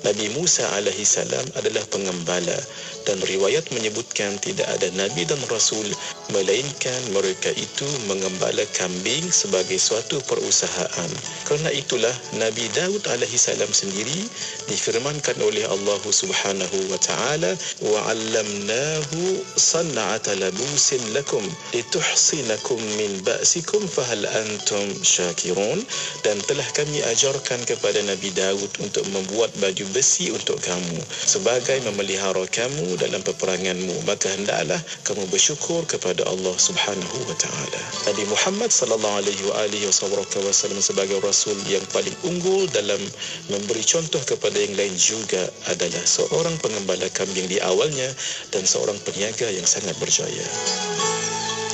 Nabi Musa alaihissalam adalah pengembala. Dan riwayat menyebutkan tidak ada nabi dan rasul melainkan mereka itu mengembala kambing sebagai suatu perusahaan. Kerana itulah Nabi Daud alaihi salam sendiri difirmankan oleh Allah Subhanahu wa taala, wa 'allamnahu san'ata labusin lakum lituhsinakum min ba'sikum fahal antum syakirun. Dan telah kami ajarkan kepada Nabi Daud untuk membuat baju besi untuk kamu sebagai memelihara kamu dalam peperanganmu, maka hendaklah kamu bersyukur kepada Allah Subhanahu wa taala. Nabi Muhammad sallallahu alaihi wasallam sebagai rasul yang paling unggul dalam memberi contoh kepada yang lain juga adalah seorang pengembala kambing di awalnya dan seorang peniaga yang sangat berjaya.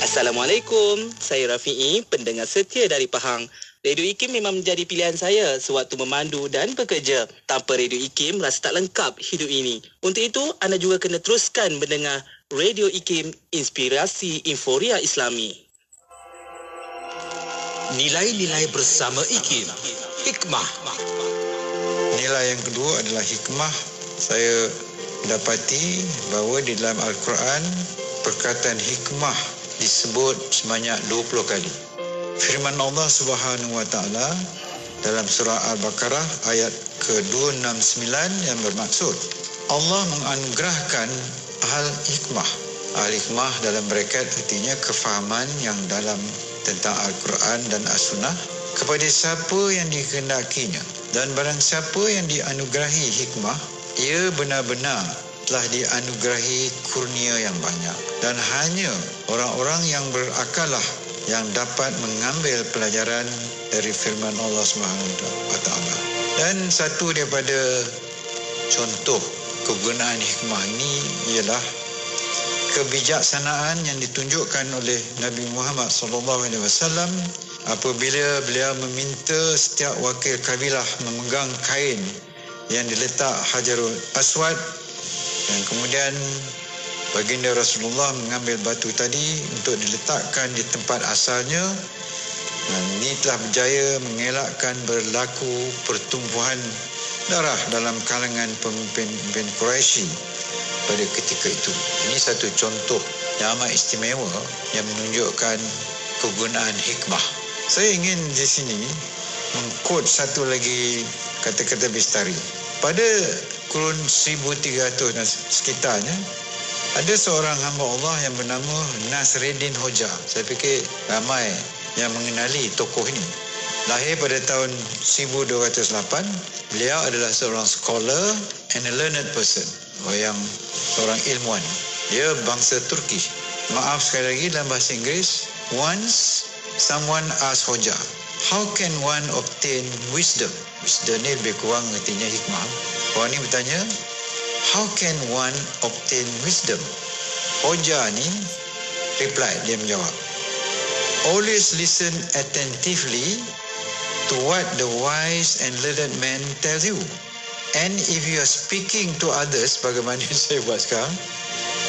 Assalamualaikum, saya Rafi'i, pendengar setia dari Pahang. Radio IKIM memang menjadi pilihan saya sewaktu memandu dan bekerja. Tanpa Radio IKIM, rasa tak lengkap hidup ini. Untuk itu, anda juga kena teruskan mendengar Radio IKIM, inspirasi Inforia Islami. Nilai-nilai bersama IKIM. Hikmah. Nilai yang kedua adalah hikmah. Saya dapati bahawa di dalam Al-Quran perkataan hikmah disebut sebanyak 20 kali. Firman Allah Subhanahu wa taala dalam surah Al-Baqarah ayat ke-269 yang bermaksud Allah menganugerahkan ahal hikmah. Ahal hikmah dalam braket artinya kefahaman yang dalam tentang Al-Quran dan As-Sunnah kepada siapa yang dikehendakinya. Dan barang siapa yang dianugerahi hikmah, ia benar-benar telah dianugerahi kurnia yang banyak. Dan hanya orang-orang yang berakal lah yang dapat mengambil pelajaran dari firman Allah SWT. Dan satu daripada contoh kegunaan hikmah ini ialah kebijaksanaan yang ditunjukkan oleh Nabi Muhammad SAW apabila beliau meminta setiap wakil kabilah memegang kain yang diletak Hajarul Aswad, dan kemudian baginda Rasulullah mengambil batu tadi untuk diletakkan di tempat asalnya, dan ini telah berjaya mengelakkan berlaku pertumbuhan darah dalam kalangan pemimpin Quraisy pada ketika itu. Ini satu contoh yang amat istimewa yang menunjukkan kegunaan hikmah. Saya ingin di sini mengkot satu lagi kata-kata Bestari. Pada kurun 1300 dan sekitarnya, ada seorang hamba Allah yang bernama Nasreddin Hoja. Saya fikir ramai yang mengenali tokoh ini. Lahir pada tahun 1208. Beliau adalah seorang scholar and a learned person, seorang ilmuwan. Dia bangsa Turki. Maaf sekali lagi dalam bahasa Inggeris. Once someone asked Hoja, how can one obtain wisdom? Wisdom ni lebih kurang artinya hikmah. Orang ni bertanya, how can one obtain wisdom? Hoja ni reply, dia menjawab, always listen attentively to what the wise and learned man tell you. And if you are speaking to others, bagaimana saya buat sekarang,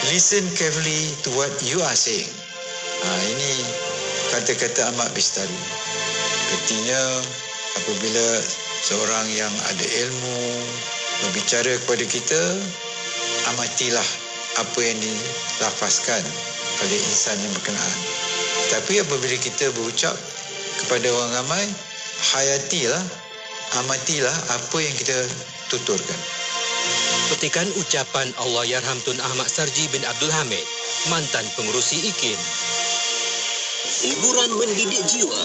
listen carefully to what you are saying. Ini kata-kata amat Bestari. Artinya apabila seorang yang ada ilmu berbicara kepada kita, amatilah apa yang dilafazkan oleh insan yang berkenaan. Tapi apabila kita berucap kepada orang ramai, hayatilah, amatilah apa yang kita tuturkan. Petikan ucapan Allahyarham Tun Ahmad Sarji bin Abdul Hamid, mantan pengerusi IKIM. Hiburan mendidik jiwa.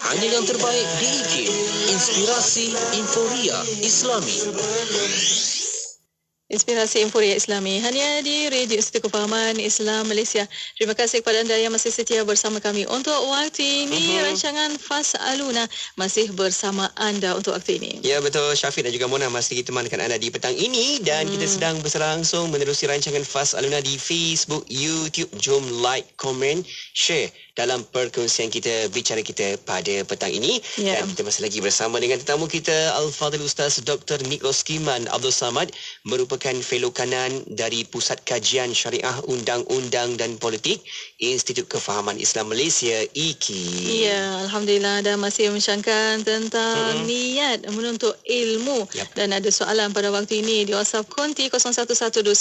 Hanya yang terbaik di IKIM. Inspirasi Inforia Islami. Inspirasi Inforia Islami hanya di Radio Institut Kefahaman Islam Malaysia. Terima kasih kepada anda yang masih setia bersama kami untuk waktu ini. Rancangan Fas'aluna masih bersama anda untuk waktu ini. Ya, betul. Syafiq dan juga Mona masih temankan anda di petang ini, dan kita sedang bersama langsung menerusi rancangan Fas'aluna di Facebook, YouTube. Jom like, komen, share dalam perkongsian kita, bicara kita pada petang ini. Dan kita masih lagi bersama dengan tetamu kita, Al-Fadhil Ustaz Dr. Nikos Kiman Abdul Samad, merupakan fellow kanan dari Pusat Kajian Syariah Undang-Undang dan Politik Institut Kefahaman Islam Malaysia, IKIM. Ya, Alhamdulillah, dan masih membincangkan tentang niat menuntut ilmu. Dan ada soalan pada waktu ini di WhatsApp konti 01129004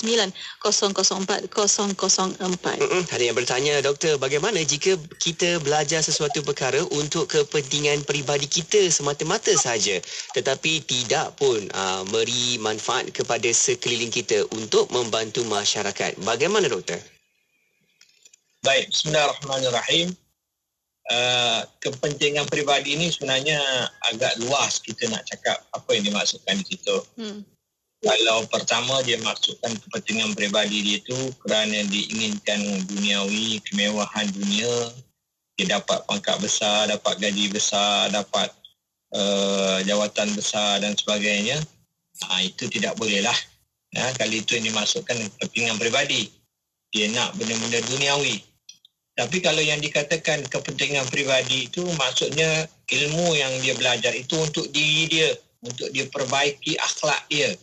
004. Ada yang bertanya, Doktor, bagaimana jika kita belajar sesuatu perkara untuk kepentingan peribadi kita semata-mata saja, tetapi tidak pun beri manfaat kepada sekeliling kita untuk membantu masyarakat. Bagaimana doktor? Baik, bismillahirrahmanirrahim. Kepentingan peribadi ini sebenarnya agak luas kita nak cakap apa yang dimaksudkan di situ. Kalau pertama dia maksudkan kepentingan peribadi dia itu kerana diinginkan duniawi, kemewahan dunia, dia dapat pangkat besar, dapat gaji besar, dapat jawatan besar dan sebagainya, itu tidak boleh lah. Kalau itu yang dimaksudkan kepentingan peribadi, dia nak benda-benda duniawi. Tapi kalau yang dikatakan kepentingan peribadi itu maksudnya ilmu yang dia belajar itu untuk diri dia, untuk dia perbaiki akhlak dia.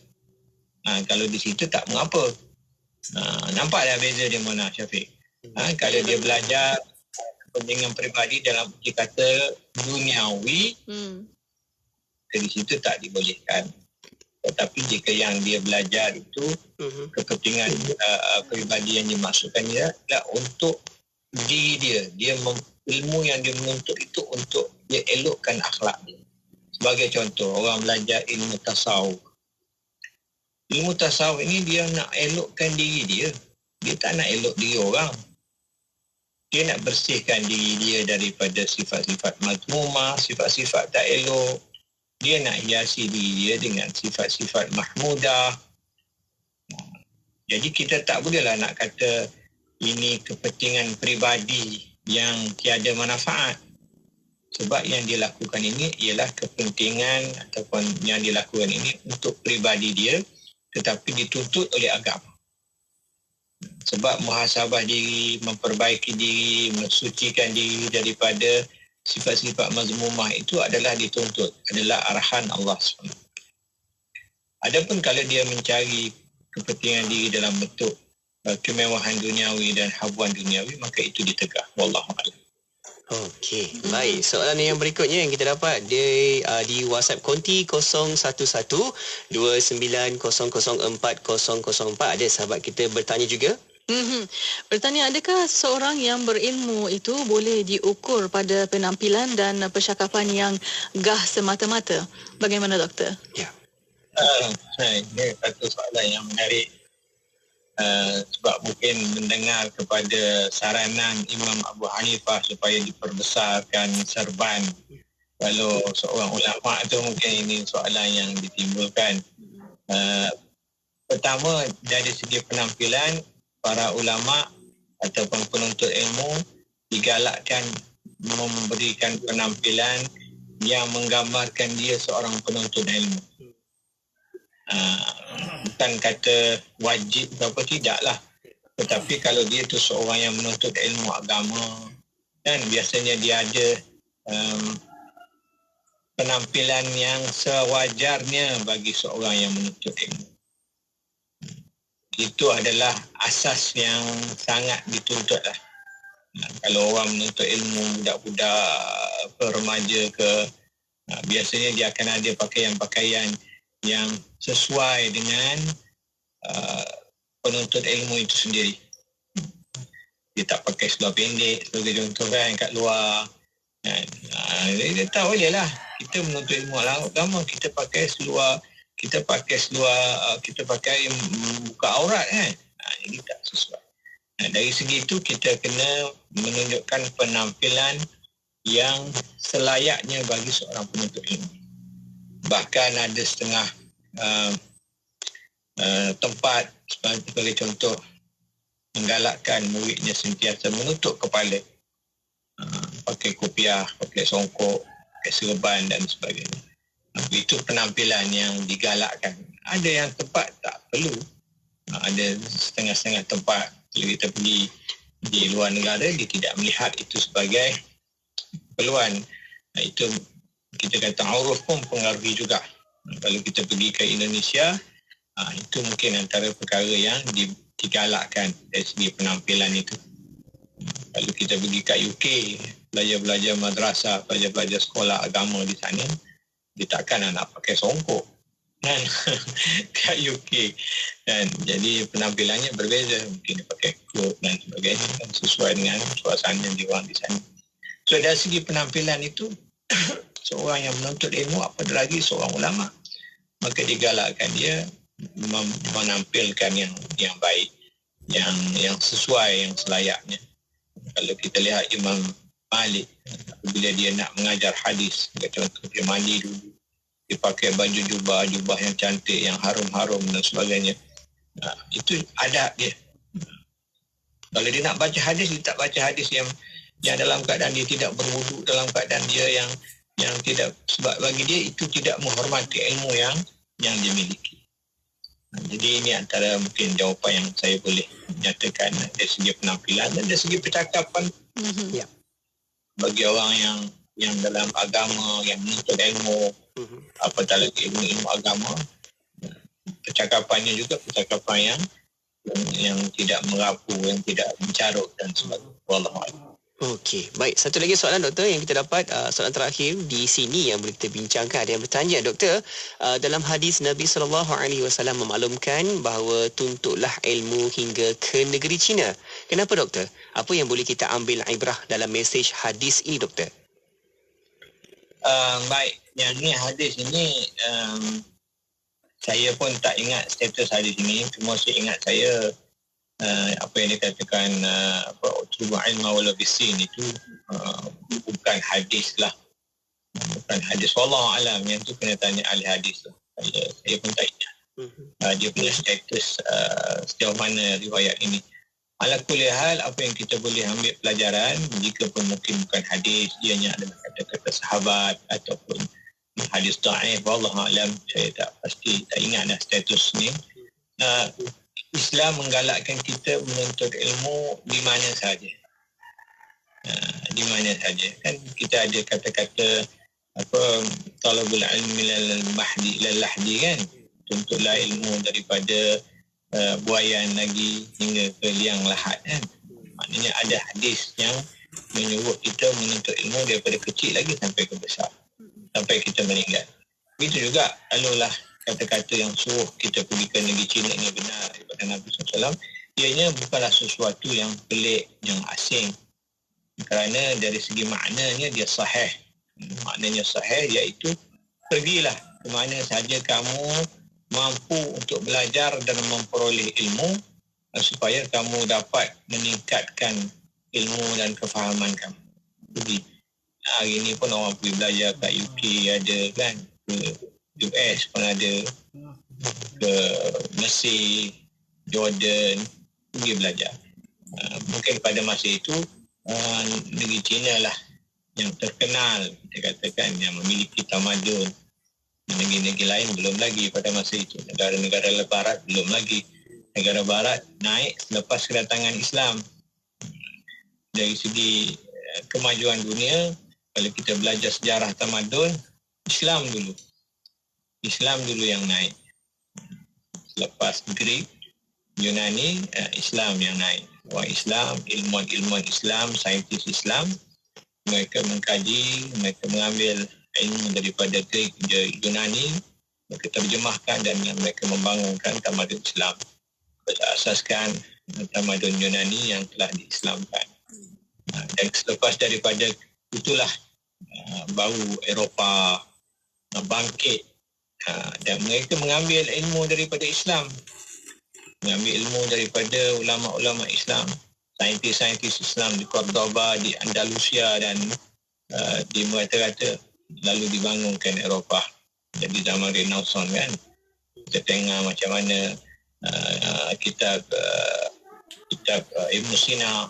Kalau di situ tak mengapa. Nampak dah beza dia mana, Syafiq? Kalau dia belajar kepentingan peribadi dalam arti kata duniawi, di situ tak dibolehkan. Tetapi jika yang dia belajar itu kepentingan peribadi yang dimaksudkan dia adalah untuk diri dia, ilmu yang dia menuntut itu untuk dia elokkan akhlak dia. Sebagai contoh, orang belajar ilmu tasawuf. Ilmu tasawuf ini dia nak elokkan diri dia. Dia tak nak elok diri orang. Dia nak bersihkan diri dia daripada sifat-sifat mazmumah, sifat-sifat tak elok. Dia nak hiasi diri dia dengan sifat-sifat mahmudah. Jadi kita tak bolehlah nak kata ini kepentingan peribadi yang tiada manfaat. Sebab yang dilakukan ini ialah kepentingan ataupun yang dilakukan ini untuk peribadi dia, tetapi dituntut oleh agama. Sebab muhasabah diri, memperbaiki diri, mensucikan diri daripada sifat-sifat mazmumah itu adalah dituntut, adalah arahan Allah SWT. Adapun kalau dia mencari kepentingan diri dalam bentuk kemewahan duniawi dan habuan duniawi, maka itu ditegah. Wallahualam. Okey, baik. Soalan yang berikutnya yang kita dapat di WhatsApp konti 0112900404. Ada sahabat kita bertanya juga. Bertanya, adakah seseorang yang berilmu itu boleh diukur pada penampilan dan percakapan yang gah semata-mata? Bagaimana doktor? Ya. Ini satu soalan yang menarik. Sebab mungkin mendengar kepada saranan Imam Abu Hanifah supaya diperbesarkan serban. Kalau seorang ulama itu mungkin ini soalan yang ditimbulkan. Pertama, dari segi penampilan, para ulama ataupun penuntut ilmu digalakkan memberikan penampilan yang menggambarkan dia seorang penuntut ilmu. Bukan kata wajib atau tidaklah, tetapi kalau dia tu seorang yang menuntut ilmu agama, dan biasanya dia ada penampilan yang sewajarnya bagi seorang yang menuntut ilmu. Itu adalah asas yang sangat dituntut lah. Kalau orang menuntut ilmu, budak-budak remaja ke, biasanya dia akan ada pakaian-pakaian yang sesuai dengan penuntut ilmu itu sendiri. Dia tak pakai seluar pendek sebagai contoh kan kat luar. Dia tak boleh lah. Kita menuntut ilmu agama, kita pakai seluar, kita pakai buka aurat kan. Ini tak sesuai. Dari segi itu kita kena menunjukkan penampilan yang selayaknya bagi seorang penuntut ilmu. Bahkan ada setengah tempat sebagai contoh menggalakkan muridnya sentiasa menutup kepala, pakai kopiah, pakai songkok, pakai serban dan sebagainya. Itu penampilan yang digalakkan. Ada yang tempat tak perlu. Ada setengah-setengah tempat kalau kita pergi di luar negara, dia tidak melihat itu sebagai keperluan. Itu kita kata ta'aruf pun pengaruhi juga. Kalau kita pergi ke Indonesia, itu mungkin antara perkara yang digalakkan dari segi penampilan itu. Kalau kita pergi ke UK, belajar-belajar madrasah, belajar-belajar sekolah agama di sana, dia takkan nak pakai songkok kan kat UK. Dan jadi penampilannya berbeza. Mungkin dia pakai ikut dan sebagainya, dan sesuai dengan suasana diorang di sana. So dari segi penampilan itu seorang yang menuntut ilmu, apatah lagi seorang ulama, maka digalakkan dia menampilkan yang baik, yang sesuai, yang selayaknya. Kalau kita lihat Imam Malik, bila dia nak mengajar hadis, contoh dia mandi dulu, dia pakai baju jubah yang cantik, yang harum-harum dan sebagainya. Itu adab dia. Kalau dia nak baca hadis, dia tak baca hadis yang dalam keadaan dia tidak berwuduk, dalam keadaan dia yang tidak, sebab bagi dia itu tidak menghormati ilmu yang dia miliki. Jadi ini antara mungkin jawapan yang saya boleh nyatakan dari segi penampilan dan dari segi percakapan. Ya. Bagi orang yang dalam agama, yang menuntut ilmu, apatah lagi ilmu agama, percakapannya juga percakapan yang tidak merapu, yang tidak mencarut dan sebagainya. Wallahualam. Okey, baik. Satu lagi soalan doktor yang kita dapat, soalan terakhir di sini yang boleh kita bincangkan. Ada yang bertanya, doktor, dalam hadis Nabi SAW memaklumkan bahawa tuntutlah ilmu hingga ke negeri China. Kenapa doktor? Apa yang boleh kita ambil ibrah dalam mesej hadis ini, doktor? Baik, yang ni hadis ini saya pun tak ingat status hadis ini, cuma saya ingat apa yang dikatakan utlubu ilma walau bisin itu bukan hadis lah, bukan hadis. Wallahu alam, yang tu kena tanya ahli hadis tu. Saya pun tak ingat dia punya status sejauh mana riwayat ini. Ala kulli hal, apa yang kita boleh ambil pelajaran, jika pun mungkin bukan hadis, ianya adalah kata-kata sahabat ataupun hadis dhaif, wallahu alam, saya tak pasti, tak ingat dah status ni. Islam menggalakkan kita menuntut ilmu di mana saja. Di mana saja. Kan kita ada kata-kata talabul ilmi lal mahdi lal lahdi kan. Tuntutlah ilmu daripada buayan lagi hingga ke liang lahat kan. Maknanya ada hadis yang menyuruh kita menuntut ilmu daripada kecil lagi sampai ke besar. Sampai kita meninggal. Begitu juga kalaulah kata-kata yang suruh kita pergi ke negeri China ini benar daripada Nabi SAW, ianya bukanlah sesuatu yang pelik, yang asing. Kerana dari segi maknanya dia sahih. Maknanya sahih iaitu pergilah ke mana saja kamu mampu untuk belajar dan memperoleh ilmu supaya kamu dapat meningkatkan ilmu dan kefahaman kamu. Jadi hari ini pun orang pergi belajar kat UK ada kan, ke US pun ada, ke Mesir, Jordan, pergi belajar. Mungkin pada masa itu negeri China lah yang terkenal, kita katakan, yang memiliki tamadun. Negeri-negeri lain belum lagi pada masa itu. Negara-negara barat belum lagi. Negara barat naik selepas kedatangan Islam. Dari segi kemajuan dunia, kalau kita belajar sejarah tamadun, Islam dulu yang naik. Selepas Greek, Yunani, Islam yang naik. Orang Islam, ilmuwan Islam, saintis Islam, mereka mengkaji, mereka mengambil ilmu daripada Greek, Yunani, mereka terjemahkan dan mereka membangunkan tamadun Islam berasaskan tamadun Yunani yang telah diislamkan. Dan selepas daripada itulah baru Eropah bangkit. Dan mereka mengambil ilmu daripada Islam, mengambil ilmu daripada ulama-ulama Islam, saintis-saintis Islam di Cordoba, di Andalusia dan di Merata-Rata, lalu dibangunkan Eropah. Jadi zaman Renaissance kan, kita tengok macam mana kitab Ibn Sina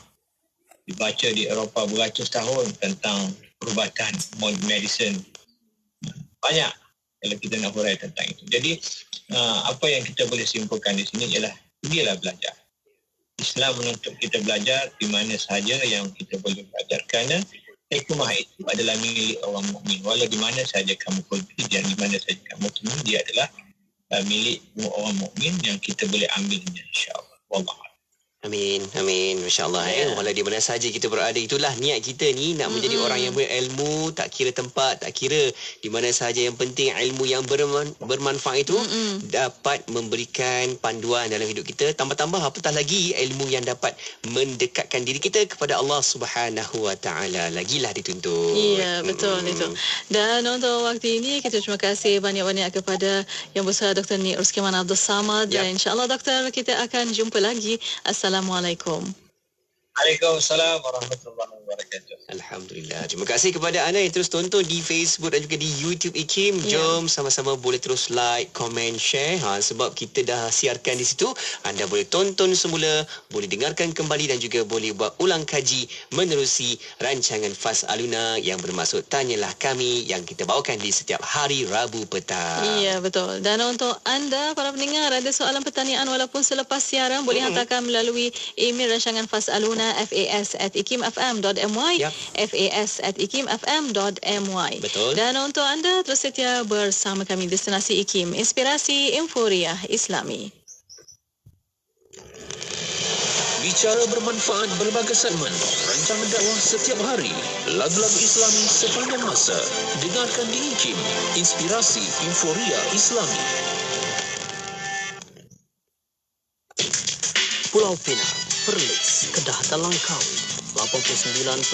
dibaca di Eropah beratus tahun tentang perubatan, modern medicine. Banyak kalau kita nak hurai tentang itu. Jadi apa yang kita boleh simpulkan di sini ialah pergilah belajar. Islam menuntut kita belajar di mana sahaja yang kita boleh belajar, kerana hikmah itu adalah milik orang mukmin. Walau di mana sahaja kamu pergi dan di mana sahaja kamu temui, dia adalah milik orang mukmin yang kita boleh ambilnya, insya-Allah. Wallahu a'lam. Amin, amin. Masya Allah. Walau di mana saja kita berada, itulah niat kita ni nak menjadi orang yang berilmu, tak kira tempat, tak kira di mana saja. Yang penting ilmu yang bermanfaat itu dapat memberikan panduan dalam hidup kita. Tambah-tambah apatah lagi ilmu yang dapat mendekatkan diri kita kepada Allah Subhanahu Wa Taala. Lagilah dituntut. Ya, betul itu. Dan untuk waktu ini kita terima kasih banyak-banyak kepada Yang Besar Dr. Nik Ruskiman Abdul Samad. Dan insya-Allah doktor kita akan jumpa lagi. Assalamualaikum. Waalaikumsalam warahmatullahi wabarakatuh. Alhamdulillah. Terima kasih kepada anda yang terus tonton di Facebook dan juga di YouTube IKIM. Jom sama-sama boleh terus like, komen, share. Sebab kita dah siarkan di situ. Anda boleh tonton semula, boleh dengarkan kembali dan juga boleh buat ulang kaji menerusi rancangan Fas Aluna yang bermaksud Tanyalah Kami yang kita bawakan di setiap hari Rabu petang. Iya, betul. Dan untuk anda para pendengar ada soalan pertanyaan walaupun selepas siaran boleh hantarkan melalui email rancangan Fas Aluna fas@ikimfm.my fas@ikimfm.my. Betul. Dan untuk anda terus setia bersama kami Destinasi IKIM, Inspirasi Inforia Islami. Bicara bermanfaat berbagai segmen, rancangan dakwah setiap hari, lagu-lagu Islami sepanjang masa. Dengarkan di IKIM, Inspirasi Inforia Islami. Pulau Pinang, Perlis, Kedah dan Langkawi 89.0.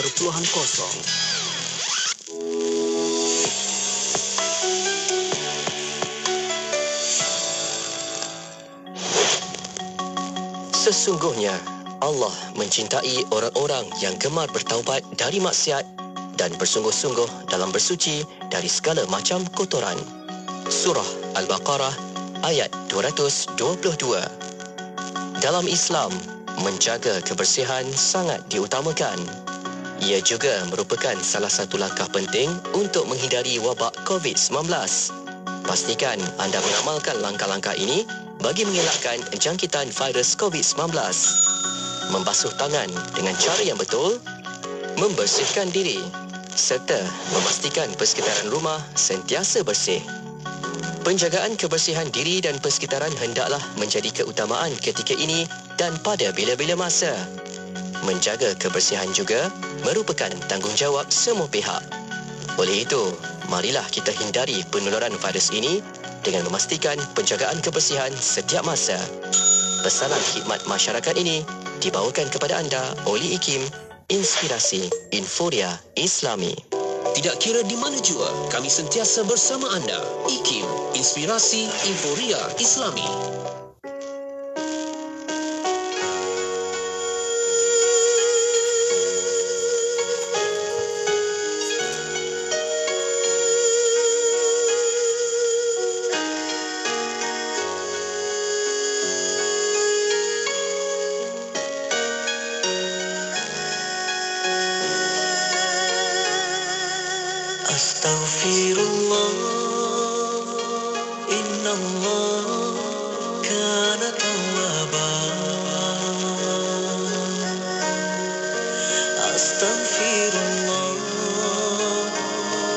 Sesungguhnya Allah mencintai orang-orang yang gemar bertaubat dari maksiat dan bersungguh-sungguh dalam bersuci dari segala macam kotoran. Surah Al-Baqarah ayat 222. Dalam Islam, menjaga kebersihan sangat diutamakan. Ia juga merupakan salah satu langkah penting untuk menghindari wabak COVID-19. Pastikan anda mengamalkan langkah-langkah ini bagi mengelakkan jangkitan virus COVID-19. Membasuh tangan dengan cara yang betul, membersihkan diri serta memastikan persekitaran rumah sentiasa bersih. Penjagaan kebersihan diri dan persekitaran hendaklah menjadi keutamaan ketika ini dan pada bila-bila masa. Menjaga kebersihan juga merupakan tanggungjawab semua pihak. Oleh itu, marilah kita hindari penularan virus ini dengan memastikan penjagaan kebersihan setiap masa. Pesanan khidmat masyarakat ini dibawakan kepada anda oleh IKIM, Inspirasi Inforia Islami. Tidak kira di mana jua, kami sentiasa bersama anda. IKIM, Inspirasi Inforia Islami. Astaghfirullah, innallah kana tawwaba. Astaghfirullah,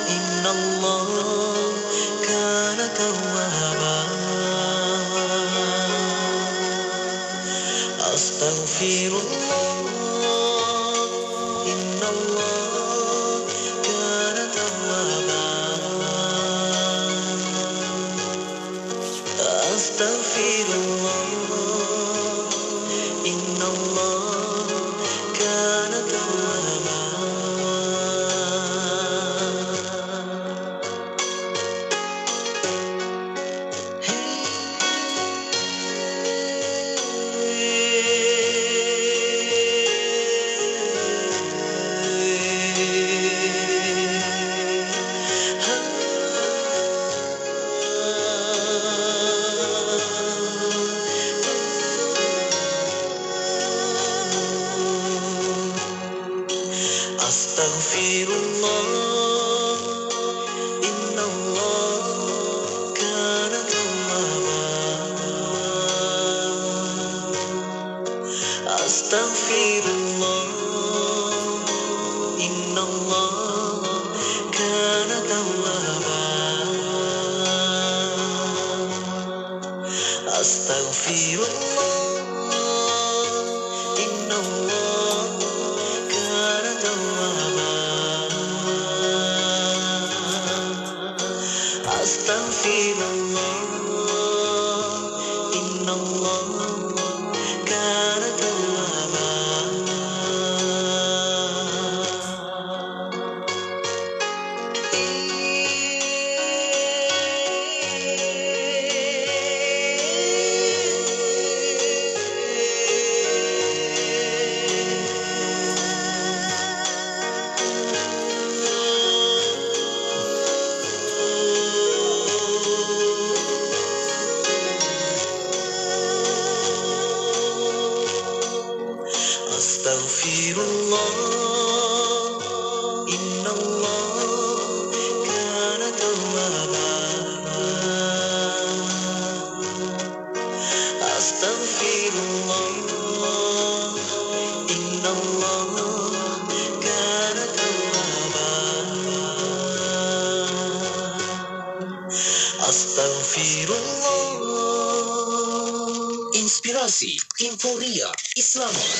innallah kana tawwaba. Astaghfirullah, innallah Astaghfirullah, innallah kana tawwaba. Astaghfirullah, innallah kana tawwaba. Astaghfirullah, innallah kana tawwaba. Astaghfirullah, Inforia Islami.